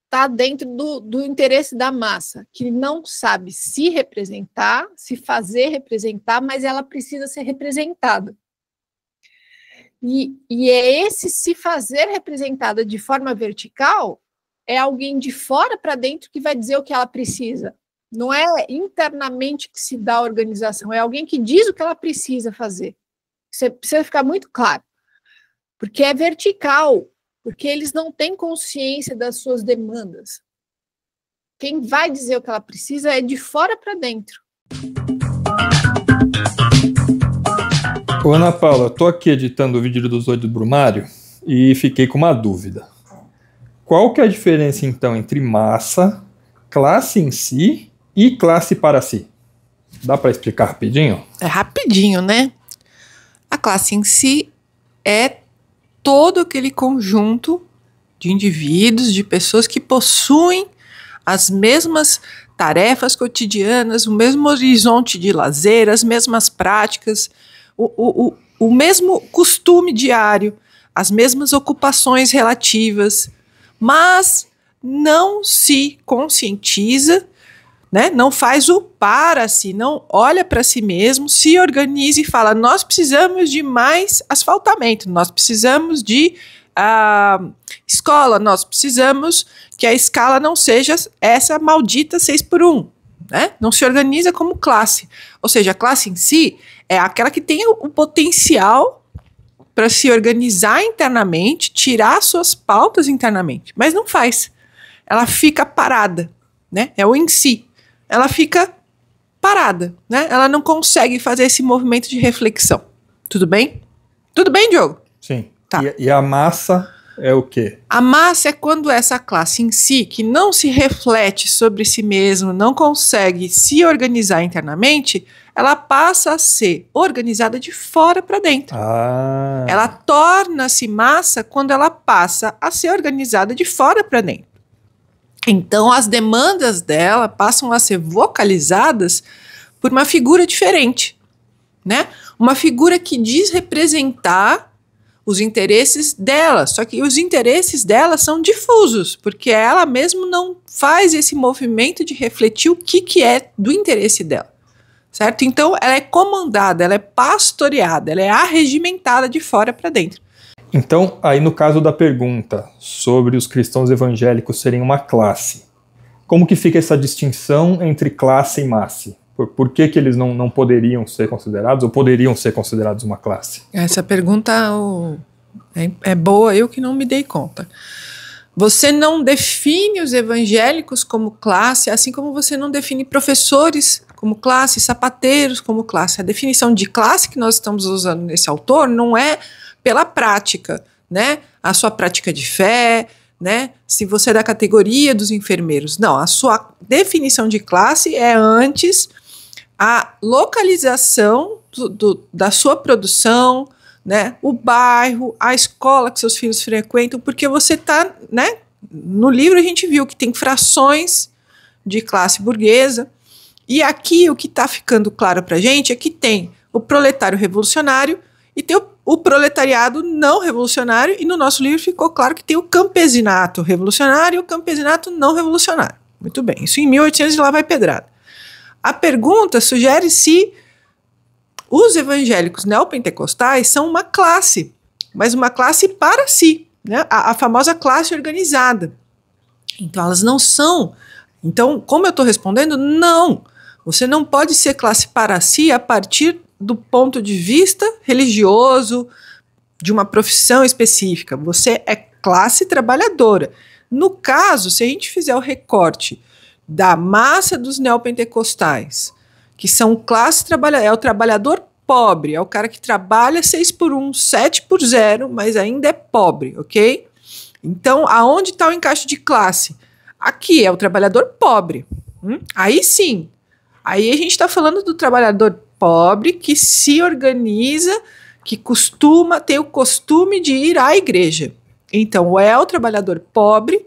está dentro do interesse da massa, que não sabe se representar, se fazer representar, mas ela precisa ser representada. E é esse se fazer representada de forma vertical, é alguém de fora para dentro que vai dizer o que ela precisa. Não é internamente que se dá a organização, é alguém que diz o que ela precisa fazer. Isso precisa ficar muito claro. Porque é vertical, porque eles não têm consciência das suas demandas. Quem vai dizer o que ela precisa é de fora para dentro. Ô, Ana Paula, estou aqui editando o vídeo dos Olhos do Brumário e fiquei com uma dúvida. Qual que é a diferença, então, entre massa, classe em si e classe para si? Dá para explicar rapidinho? É rapidinho, né? A classe em si é todo aquele conjunto de indivíduos, de pessoas que possuem as mesmas tarefas cotidianas, o mesmo horizonte de lazer, as mesmas práticas, o mesmo costume diário, as mesmas ocupações relativas, mas não se conscientiza, né? Não faz o para si, não olha para si mesmo, se organiza e fala: nós precisamos de mais asfaltamento, nós precisamos de escola, nós precisamos que a escala não seja essa maldita 6x1, né? Não se organiza como classe. Ou seja, a classe em si é aquela que tem o potencial para se organizar internamente, tirar suas pautas internamente, mas não faz. Ela fica parada, né? É o em si. Ela fica parada, né? Ela não consegue fazer esse movimento de reflexão. Tudo bem? Tudo bem, Diogo? Sim. Tá. E a massa é o quê? A massa é quando essa classe em si, que não se reflete sobre si mesmo, não consegue se organizar internamente, ela passa a ser organizada de fora para dentro. Ela torna-se massa quando ela passa a ser organizada de fora para dentro. Então, as demandas dela passam a ser vocalizadas por uma figura diferente, né? Uma figura que diz representar os interesses dela, só que os interesses dela são difusos, porque ela mesmo não faz esse movimento de refletir o que é do interesse dela, certo? Então, ela é comandada, ela é pastoreada, ela é arregimentada de fora para dentro. Então, aí no caso da pergunta sobre os cristãos evangélicos serem uma classe, como que fica essa distinção entre classe e massa? Por que eles não poderiam ser considerados ou poderiam ser considerados uma classe? Essa pergunta é boa, eu que não me dei conta. Você não define os evangélicos como classe, assim como você não define professores como classe, sapateiros como classe. A definição de classe que nós estamos usando nesse autor não é pela prática, né? A sua prática de fé, né? Se você é da categoria dos enfermeiros. Não, a sua definição de classe é antes a localização da sua produção, né? O bairro, a escola que seus filhos frequentam, porque você está, né? No livro a gente viu que tem frações de classe burguesa, e aqui o que está ficando claro para a gente é que tem o proletário revolucionário e tem o proletariado não revolucionário, e no nosso livro ficou claro que tem o campesinato revolucionário e o campesinato não revolucionário. Muito bem, isso em 1800 e lá vai pedrada. A pergunta sugere se os evangélicos neopentecostais são uma classe, mas uma classe para si, né? A famosa classe organizada. Então, elas não são. Então, como eu estou respondendo, não. Você não pode ser classe para si a partir do ponto de vista religioso, de uma profissão específica. Você é classe trabalhadora. No caso, se a gente fizer o recorte da massa dos neopentecostais, que são classe trabalhadora, é o trabalhador pobre, é o cara que trabalha 6x1, 7x0, mas ainda é pobre, ok? Então, aonde está o encaixe de classe? Aqui é o trabalhador pobre. Aí sim, aí a gente está falando do trabalhador pobre que se organiza, que tem o costume de ir à igreja. Então, é o trabalhador pobre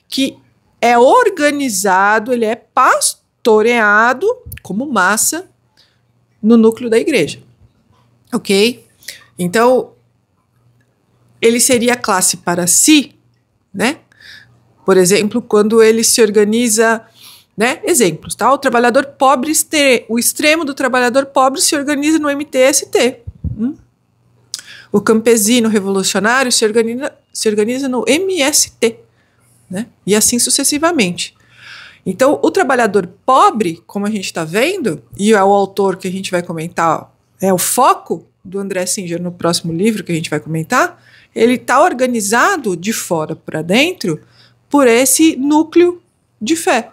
que é organizado, ele é pastoreado como massa no núcleo da igreja. Ok? Então, ele seria classe para si, né? Por exemplo, quando ele se organiza, né? Exemplos, tá? O trabalhador pobre, o extremo do trabalhador pobre se organiza no MTST. O campesino revolucionário se organiza no MST, né? E assim sucessivamente. Então, o trabalhador pobre, como a gente está vendo, e é o autor que a gente vai comentar, é o foco do André Singer no próximo livro que a gente vai comentar, ele está organizado de fora para dentro por esse núcleo de fé.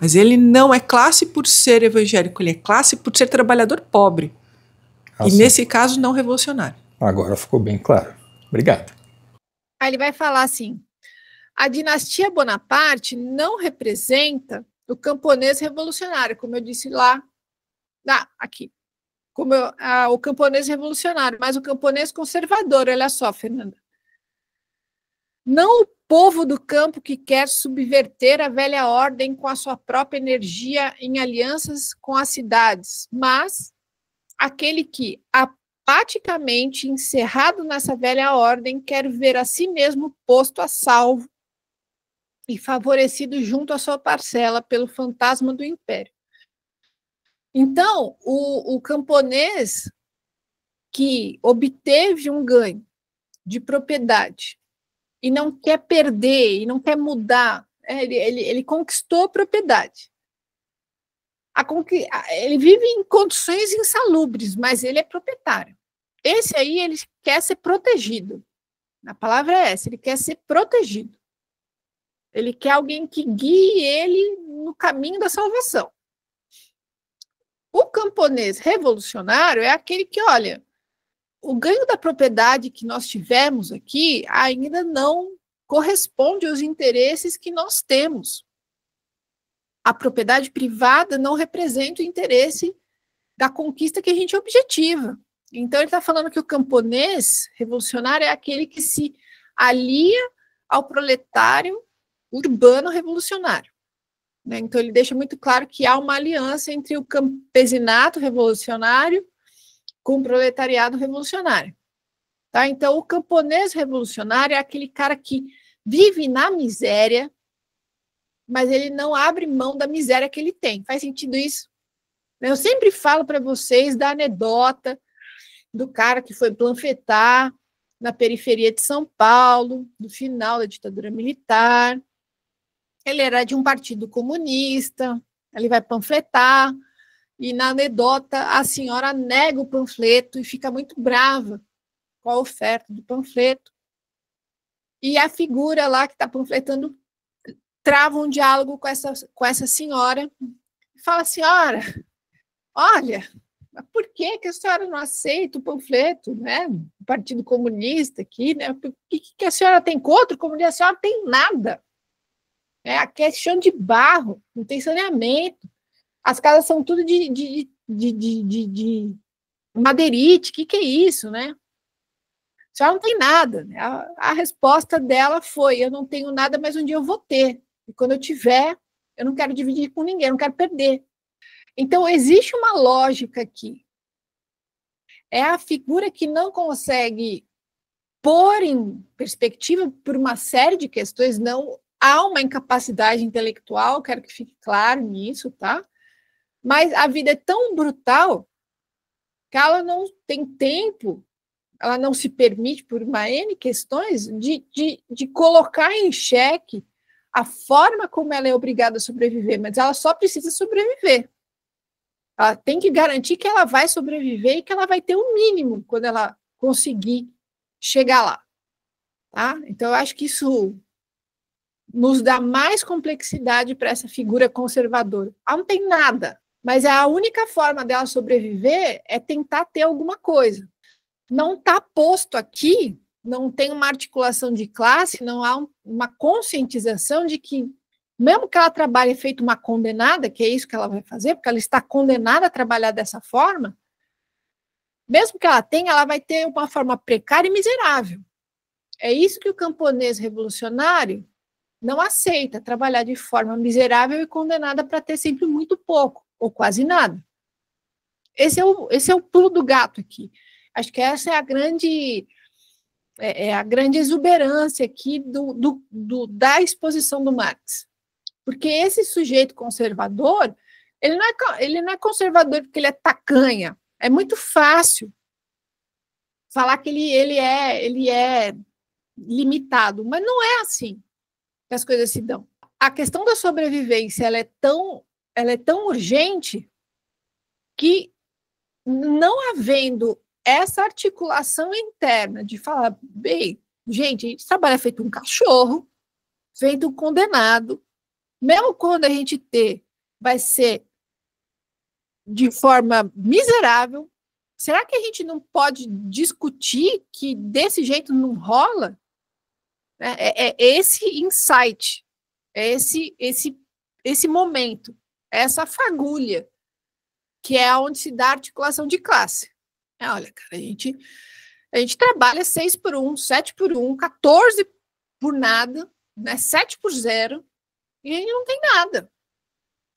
Mas ele não é classe por ser evangélico, ele é classe por ser trabalhador pobre. E nesse caso, não revolucionário. Agora ficou bem claro. Obrigado. Aí ele vai falar assim: a dinastia Bonaparte não representa o camponês revolucionário, como eu disse lá, aqui. O camponês revolucionário, mas o camponês conservador. Olha só, Fernanda. Não o povo do campo que quer subverter a velha ordem com a sua própria energia em alianças com as cidades, mas aquele que, apaticamente encerrado nessa velha ordem, quer ver a si mesmo posto a salvo e favorecido junto à sua parcela pelo fantasma do império. Então, o camponês que obteve um ganho de propriedade e não quer perder, e não quer mudar, ele conquistou a propriedade. Ele vive em condições insalubres, mas ele é proprietário. Esse aí, ele quer ser protegido. A palavra é essa, ele quer ser protegido. Ele quer alguém que guie ele no caminho da salvação. O camponês revolucionário é aquele que, olha, o ganho da propriedade que nós tivemos aqui ainda não corresponde aos interesses que nós temos. A propriedade privada não representa o interesse da conquista que a gente objetiva. Então, ele está falando que o camponês revolucionário é aquele que se alia ao proletário urbano revolucionário. Né? Então, ele deixa muito claro que há uma aliança entre o campesinato revolucionário com o proletariado revolucionário. Tá? Então, o camponês revolucionário é aquele cara que vive na miséria, mas ele não abre mão da miséria que ele tem. Faz sentido isso? Eu sempre falo para vocês da anedota do cara que foi panfletar na periferia de São Paulo, no final da ditadura militar. Ele era de um partido comunista, ele vai panfletar, e na anedota a senhora nega o panfleto e fica muito brava com a oferta do panfleto. E a figura lá que está panfletando trava um diálogo com essa senhora e fala: senhora, olha, por que a senhora não aceita o panfleto, né, do Partido Comunista aqui, né? O que a senhora tem contra o comunismo? A senhora tem nada. Aqui é chão de barro, não tem saneamento. As casas são tudo de madeirite. Que é isso, né? A senhora não tem nada. A resposta dela foi: eu não tenho nada, mas um dia eu vou ter. E quando eu tiver, eu não quero dividir com ninguém, eu não quero perder. Então, existe uma lógica aqui. É a figura que não consegue pôr em perspectiva por uma série de questões, não há uma incapacidade intelectual, quero que fique claro nisso, tá? Mas a vida é tão brutal que ela não tem tempo, ela não se permite, por uma N questões, de colocar em xeque a forma como ela é obrigada a sobreviver, mas ela só precisa sobreviver. Ela tem que garantir que ela vai sobreviver e que ela vai ter o mínimo quando ela conseguir chegar lá. Tá? Então, eu acho que isso nos dá mais complexidade para essa figura conservadora. Ela não tem nada, mas a única forma dela sobreviver é tentar ter alguma coisa. Não está posto aqui, não tem uma articulação de classe, não há uma conscientização de que, mesmo que ela trabalhe feito uma condenada, que é isso que ela vai fazer, porque ela está condenada a trabalhar dessa forma, mesmo que ela tenha, ela vai ter uma forma precária e miserável. É isso que o camponês revolucionário não aceita, trabalhar de forma miserável e condenada para ter sempre muito pouco, ou quase nada. Esse é o pulo do gato aqui. Acho que essa é a grande É a grande exuberância aqui da exposição do Marx. Porque esse sujeito conservador, ele não é conservador porque ele é tacanha. É muito fácil falar que ele é limitado, mas não é assim que as coisas se dão. A questão da sobrevivência ela é tão urgente que, não havendo essa articulação interna de falar, bem, gente, a gente trabalha feito um cachorro, feito um condenado, mesmo quando a gente vai ser de forma miserável, será que a gente não pode discutir que desse jeito não rola? É esse insight, é esse momento, essa fagulha, que é onde se dá a articulação de classe. Olha, cara, a gente trabalha 6 por 1, 7 por 1, 14 por nada, né, 7 por 0, e a gente não tem nada.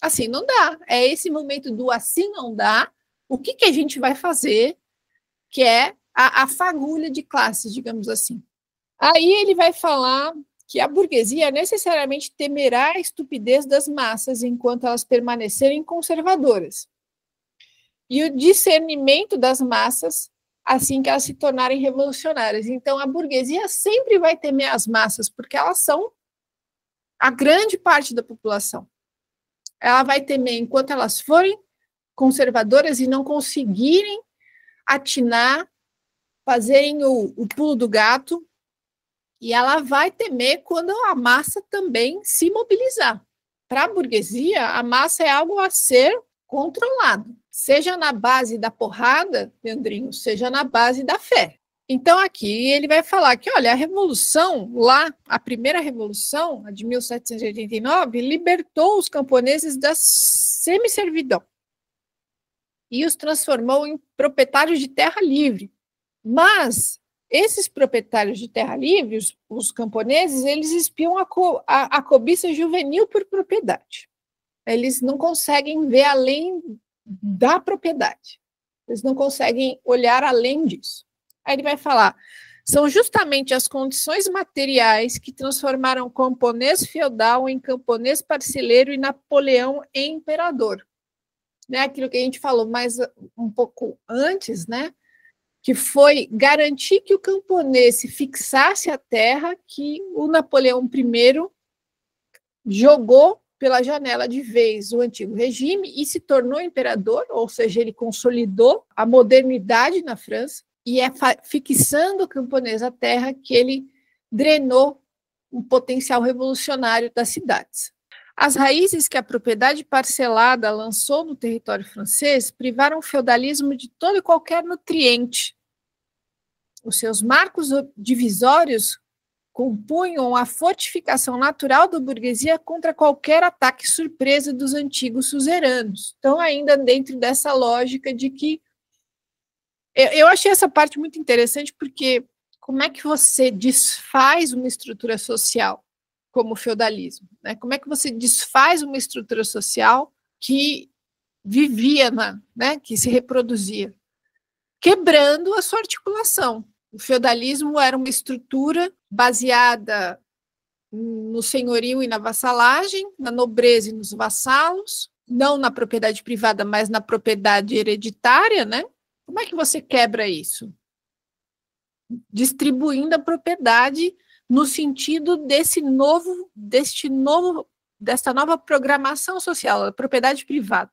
Assim não dá. É esse momento do assim não dá. O que a gente vai fazer, que é a fagulha de classes, digamos assim. Aí ele vai falar que a burguesia necessariamente temerá a estupidez das massas enquanto elas permanecerem conservadoras. E o discernimento das massas assim que elas se tornarem revolucionárias. Então, a burguesia sempre vai temer as massas, porque elas são a grande parte da população. Ela vai temer enquanto elas forem conservadoras e não conseguirem atinar, fazerem o pulo do gato, e ela vai temer quando a massa também se mobilizar. Para a burguesia, a massa é algo a ser controlado, seja na base da porrada, Leandrinho, seja na base da fé. Então, aqui ele vai falar que, olha, a revolução lá, a primeira revolução, a de 1789, libertou os camponeses da semi-servidão e os transformou em proprietários de terra livre. Mas esses proprietários de terra livre, os camponeses, eles espiam a cobiça juvenil por propriedade. Eles não conseguem ver além da propriedade. Eles não conseguem olhar além disso. Aí ele vai falar, são justamente as condições materiais que transformaram o camponês feudal em camponês parceleiro e Napoleão em imperador. Né? Aquilo que a gente falou mais um pouco antes, né? Que foi garantir que o camponês se fixasse a terra, que o Napoleão I jogou pela janela de vez o antigo regime e se tornou imperador, ou seja, ele consolidou a modernidade na França, e é fixando o camponês à terra que ele drenou o potencial revolucionário das cidades. As raízes que a propriedade parcelada lançou no território francês privaram o feudalismo de todo e qualquer nutriente. Os seus marcos divisórios compunham a fortificação natural da burguesia contra qualquer ataque surpresa dos antigos suzeranos. Então, ainda dentro dessa lógica de que... Eu achei essa parte muito interessante, porque como é que você desfaz uma estrutura social como o feudalismo? Né? Como é que você desfaz uma estrutura social que vivia, né, que se reproduzia? Quebrando a sua articulação. O feudalismo era uma estrutura baseada no senhorio e na vassalagem, na nobreza e nos vassalos, não na propriedade privada, mas na propriedade hereditária, né? Como é que você quebra isso? Distribuindo a propriedade no sentido dessa nova programação social, a propriedade privada.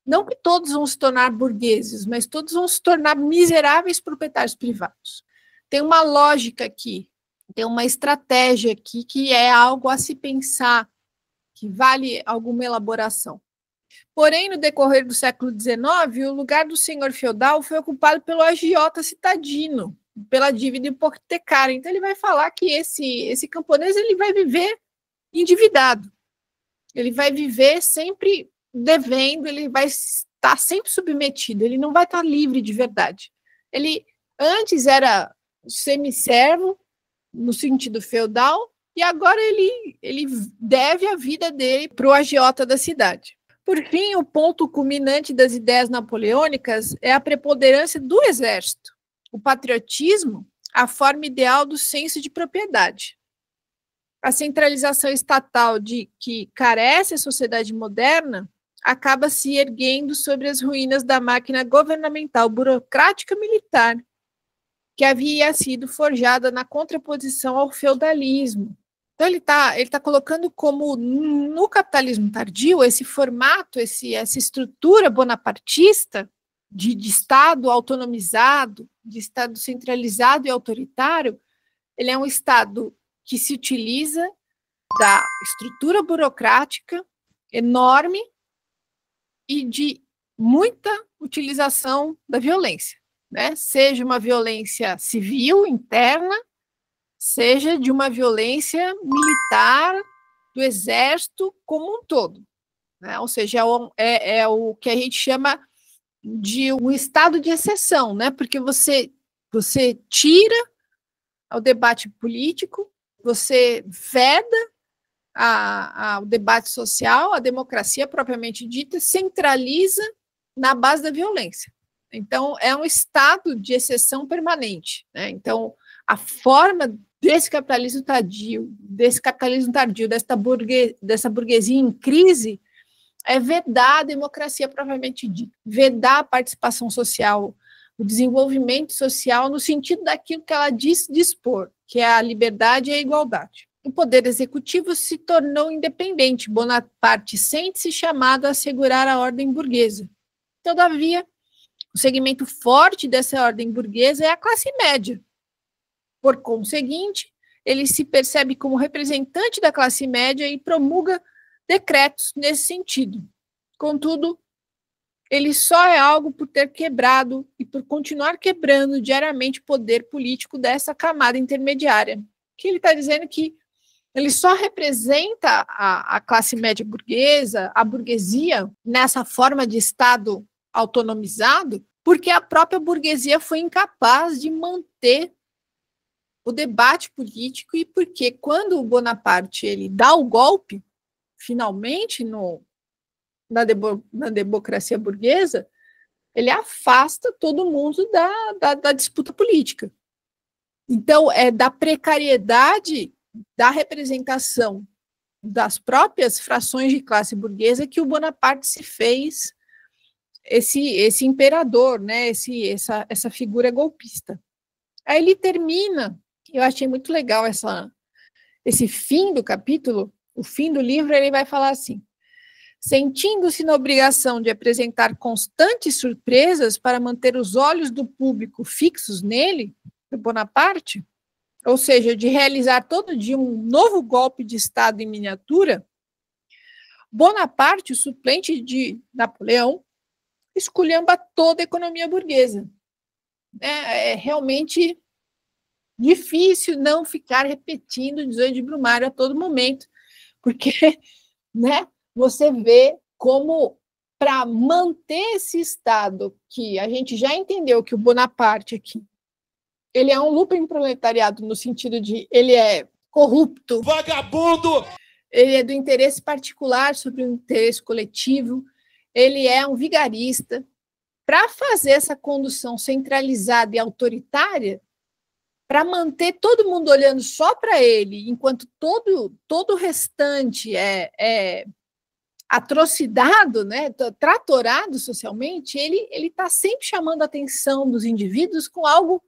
Não que todos vão se tornar burgueses, mas todos vão se tornar miseráveis proprietários privados. Tem uma lógica aqui, tem uma estratégia aqui que é algo a se pensar, que vale alguma elaboração. Porém, no decorrer do século XIX, o lugar do senhor feudal foi ocupado pelo agiota citadino, pela dívida hipotecária. Então, ele vai falar que esse camponês ele vai viver endividado, ele vai viver sempre devendo, ele vai estar sempre submetido, ele não vai estar livre de verdade. Ele antes era semiservo, no sentido feudal, e agora ele deve a vida dele para o agiota da cidade. Por fim, o ponto culminante das ideias napoleônicas é a preponderância do exército. O patriotismo, a forma ideal do senso de propriedade. A centralização estatal de que carece a sociedade moderna acaba se erguendo sobre as ruínas da máquina governamental, burocrática militar, que havia sido forjada na contraposição ao feudalismo. Então, ele tá colocando como, no capitalismo tardio, esse formato, essa estrutura bonapartista de Estado autonomizado, de Estado centralizado e autoritário, ele é um Estado que se utiliza da estrutura burocrática enorme e de muita utilização da violência, né? Seja uma violência civil interna, seja de uma violência militar do exército como um todo, né? Ou seja, é o que a gente chama de um estado de exceção, né? Porque você tira o debate político, você veda o debate social, a democracia propriamente dita, centraliza na base da violência. Então, é um estado de exceção permanente, né? Então, a forma desse capitalismo tardio, dessa burguesia em crise, é vedar a democracia propriamente dita, vedar a participação social, o desenvolvimento social no sentido daquilo que ela diz dispor, que é a liberdade e a igualdade. O poder executivo se tornou independente. Bonaparte sente-se chamado a assegurar a ordem burguesa. Todavia, o segmento forte dessa ordem burguesa é a classe média. Por conseguinte, ele se percebe como representante da classe média e promulga decretos nesse sentido. Contudo, ele só é algo por ter quebrado e por continuar quebrando diariamente o poder político dessa camada intermediária. Que ele está dizendo que ele só representa a classe média burguesa, a burguesia, nessa forma de Estado autonomizado, porque a própria burguesia foi incapaz de manter o debate político e porque quando o Bonaparte ele dá o golpe, finalmente, na democracia burguesa, ele afasta todo mundo da disputa política. Então, é da precariedade da representação das próprias frações de classe burguesa que o Bonaparte se fez esse imperador, né? Essa figura golpista. Aí ele termina, eu achei muito legal esse fim do capítulo, o fim do livro, ele vai falar assim: sentindo-se na obrigação de apresentar constantes surpresas para manter os olhos do público fixos nele, do Bonaparte, ou seja, de realizar todo dia um novo golpe de Estado em miniatura, Bonaparte, o suplente de Napoleão, esculhamba toda a economia burguesa. É realmente difícil não ficar repetindo o 18 de Brumário a todo momento, porque, né, você vê como, para manter esse Estado, que a gente já entendeu que o Bonaparte aqui, ele é um lumpenproletariado no sentido de ele é corrupto, vagabundo, ele é do interesse particular sobre o interesse coletivo, ele é um vigarista. Para fazer essa condução centralizada e autoritária, para manter todo mundo olhando só para ele, enquanto todo o restante é atrocidado, né, tratorado socialmente, ele está sempre chamando a atenção dos indivíduos com algo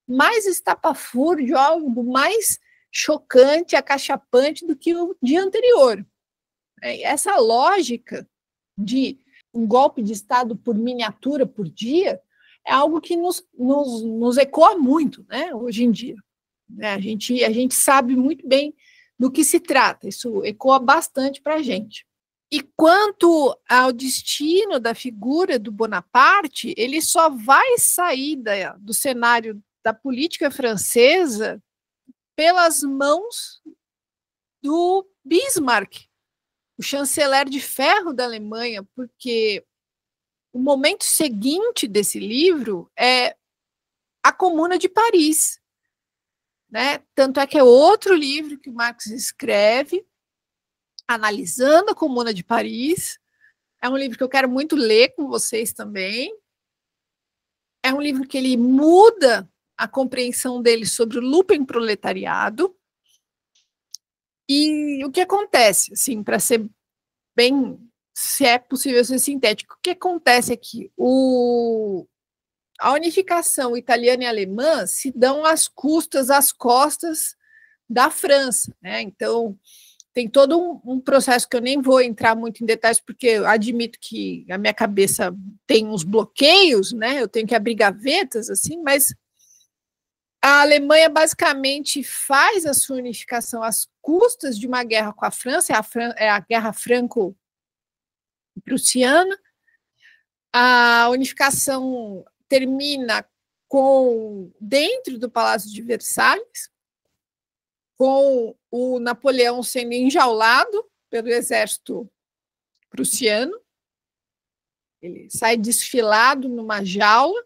mais estapafúrdio, algo mais chocante, acachapante do que o dia anterior. Essa lógica de um golpe de Estado por miniatura por dia é algo que nos ecoa muito, né, hoje em dia. A gente sabe muito bem do que se trata, isso ecoa bastante para a gente. E quanto ao destino da figura do Bonaparte, ele só vai sair do cenário da política francesa pelas mãos do Bismarck, o chanceler de ferro da Alemanha, porque o momento seguinte desse livro é a Comuna de Paris, né? Tanto é que é outro livro que o Marx escreve, analisando a Comuna de Paris. É um livro que eu quero muito ler com vocês também. É um livro que ele muda a compreensão dele sobre o lupenproletariado. E o que acontece, assim, para ser bem, se é possível ser sintético, o que acontece aqui? A unificação italiana e alemã se dão às costas da França, né? Então, tem todo um processo que eu nem vou entrar muito em detalhes, porque eu admito que a minha cabeça tem uns bloqueios, né? Eu tenho que abrir gavetas, assim, mas a Alemanha basicamente faz a sua unificação às custas de uma guerra com a França, é a Guerra Franco-Prussiana. A unificação termina dentro do Palácio de Versalhes, com o Napoleão sendo enjaulado pelo exército prussiano. Ele sai desfilado numa jaula.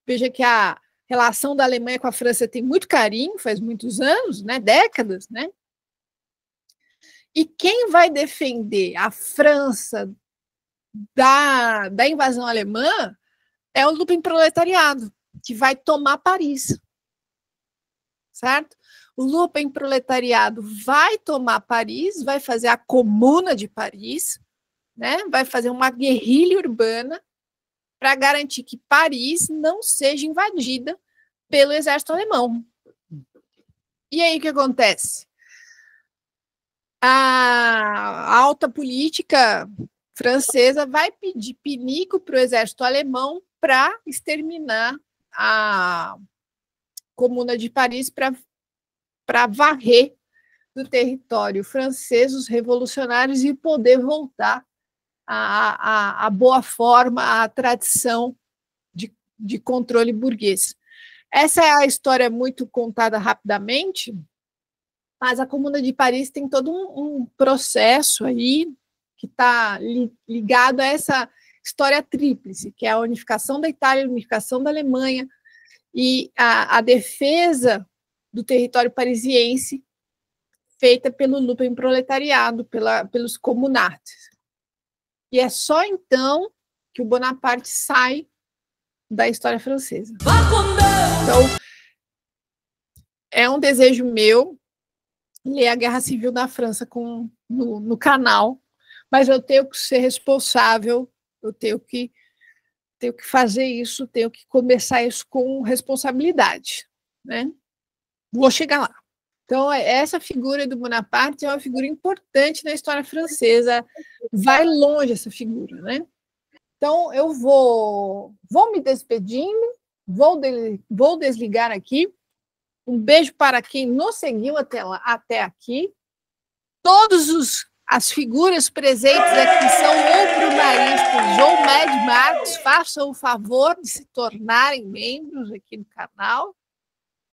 Veja que a relação da Alemanha com a França tem muito carinho, faz muitos anos, né, décadas, né? E quem vai defender a França da invasão alemã é o lupenproletariado, que vai tomar Paris, certo? O lupenproletariado vai tomar Paris, vai fazer a Comuna de Paris, né? Vai fazer uma guerrilha urbana para garantir que Paris não seja invadida pelo exército alemão. E aí o que acontece? A alta política francesa vai pedir pinico para o exército alemão para exterminar a Comuna de Paris, para varrer do território francês os revolucionários e poder voltar à boa forma, à tradição de controle burguês. Essa é a história muito contada rapidamente, mas a Comuna de Paris tem todo um processo aí que está ligado a essa história tríplice, que é a unificação da Itália, a unificação da Alemanha e a defesa do território parisiense feita pelo lupenproletariado, pelos comunards. E é só então que o Bonaparte sai da história francesa. Então, é um desejo meu ler a Guerra Civil da França no canal, mas eu tenho que ser responsável, eu tenho que fazer isso, tenho que começar isso com responsabilidade, né? Vou chegar lá. Então, essa figura do Bonaparte é uma figura importante na história francesa, vai longe essa figura, né? Então, eu vou me despedindo, vou desligar aqui. Um beijo para quem nos seguiu até aqui. As figuras presentes aqui são ou brunaristas ou Mad Max. Façam o favor de se tornarem membros aqui do canal.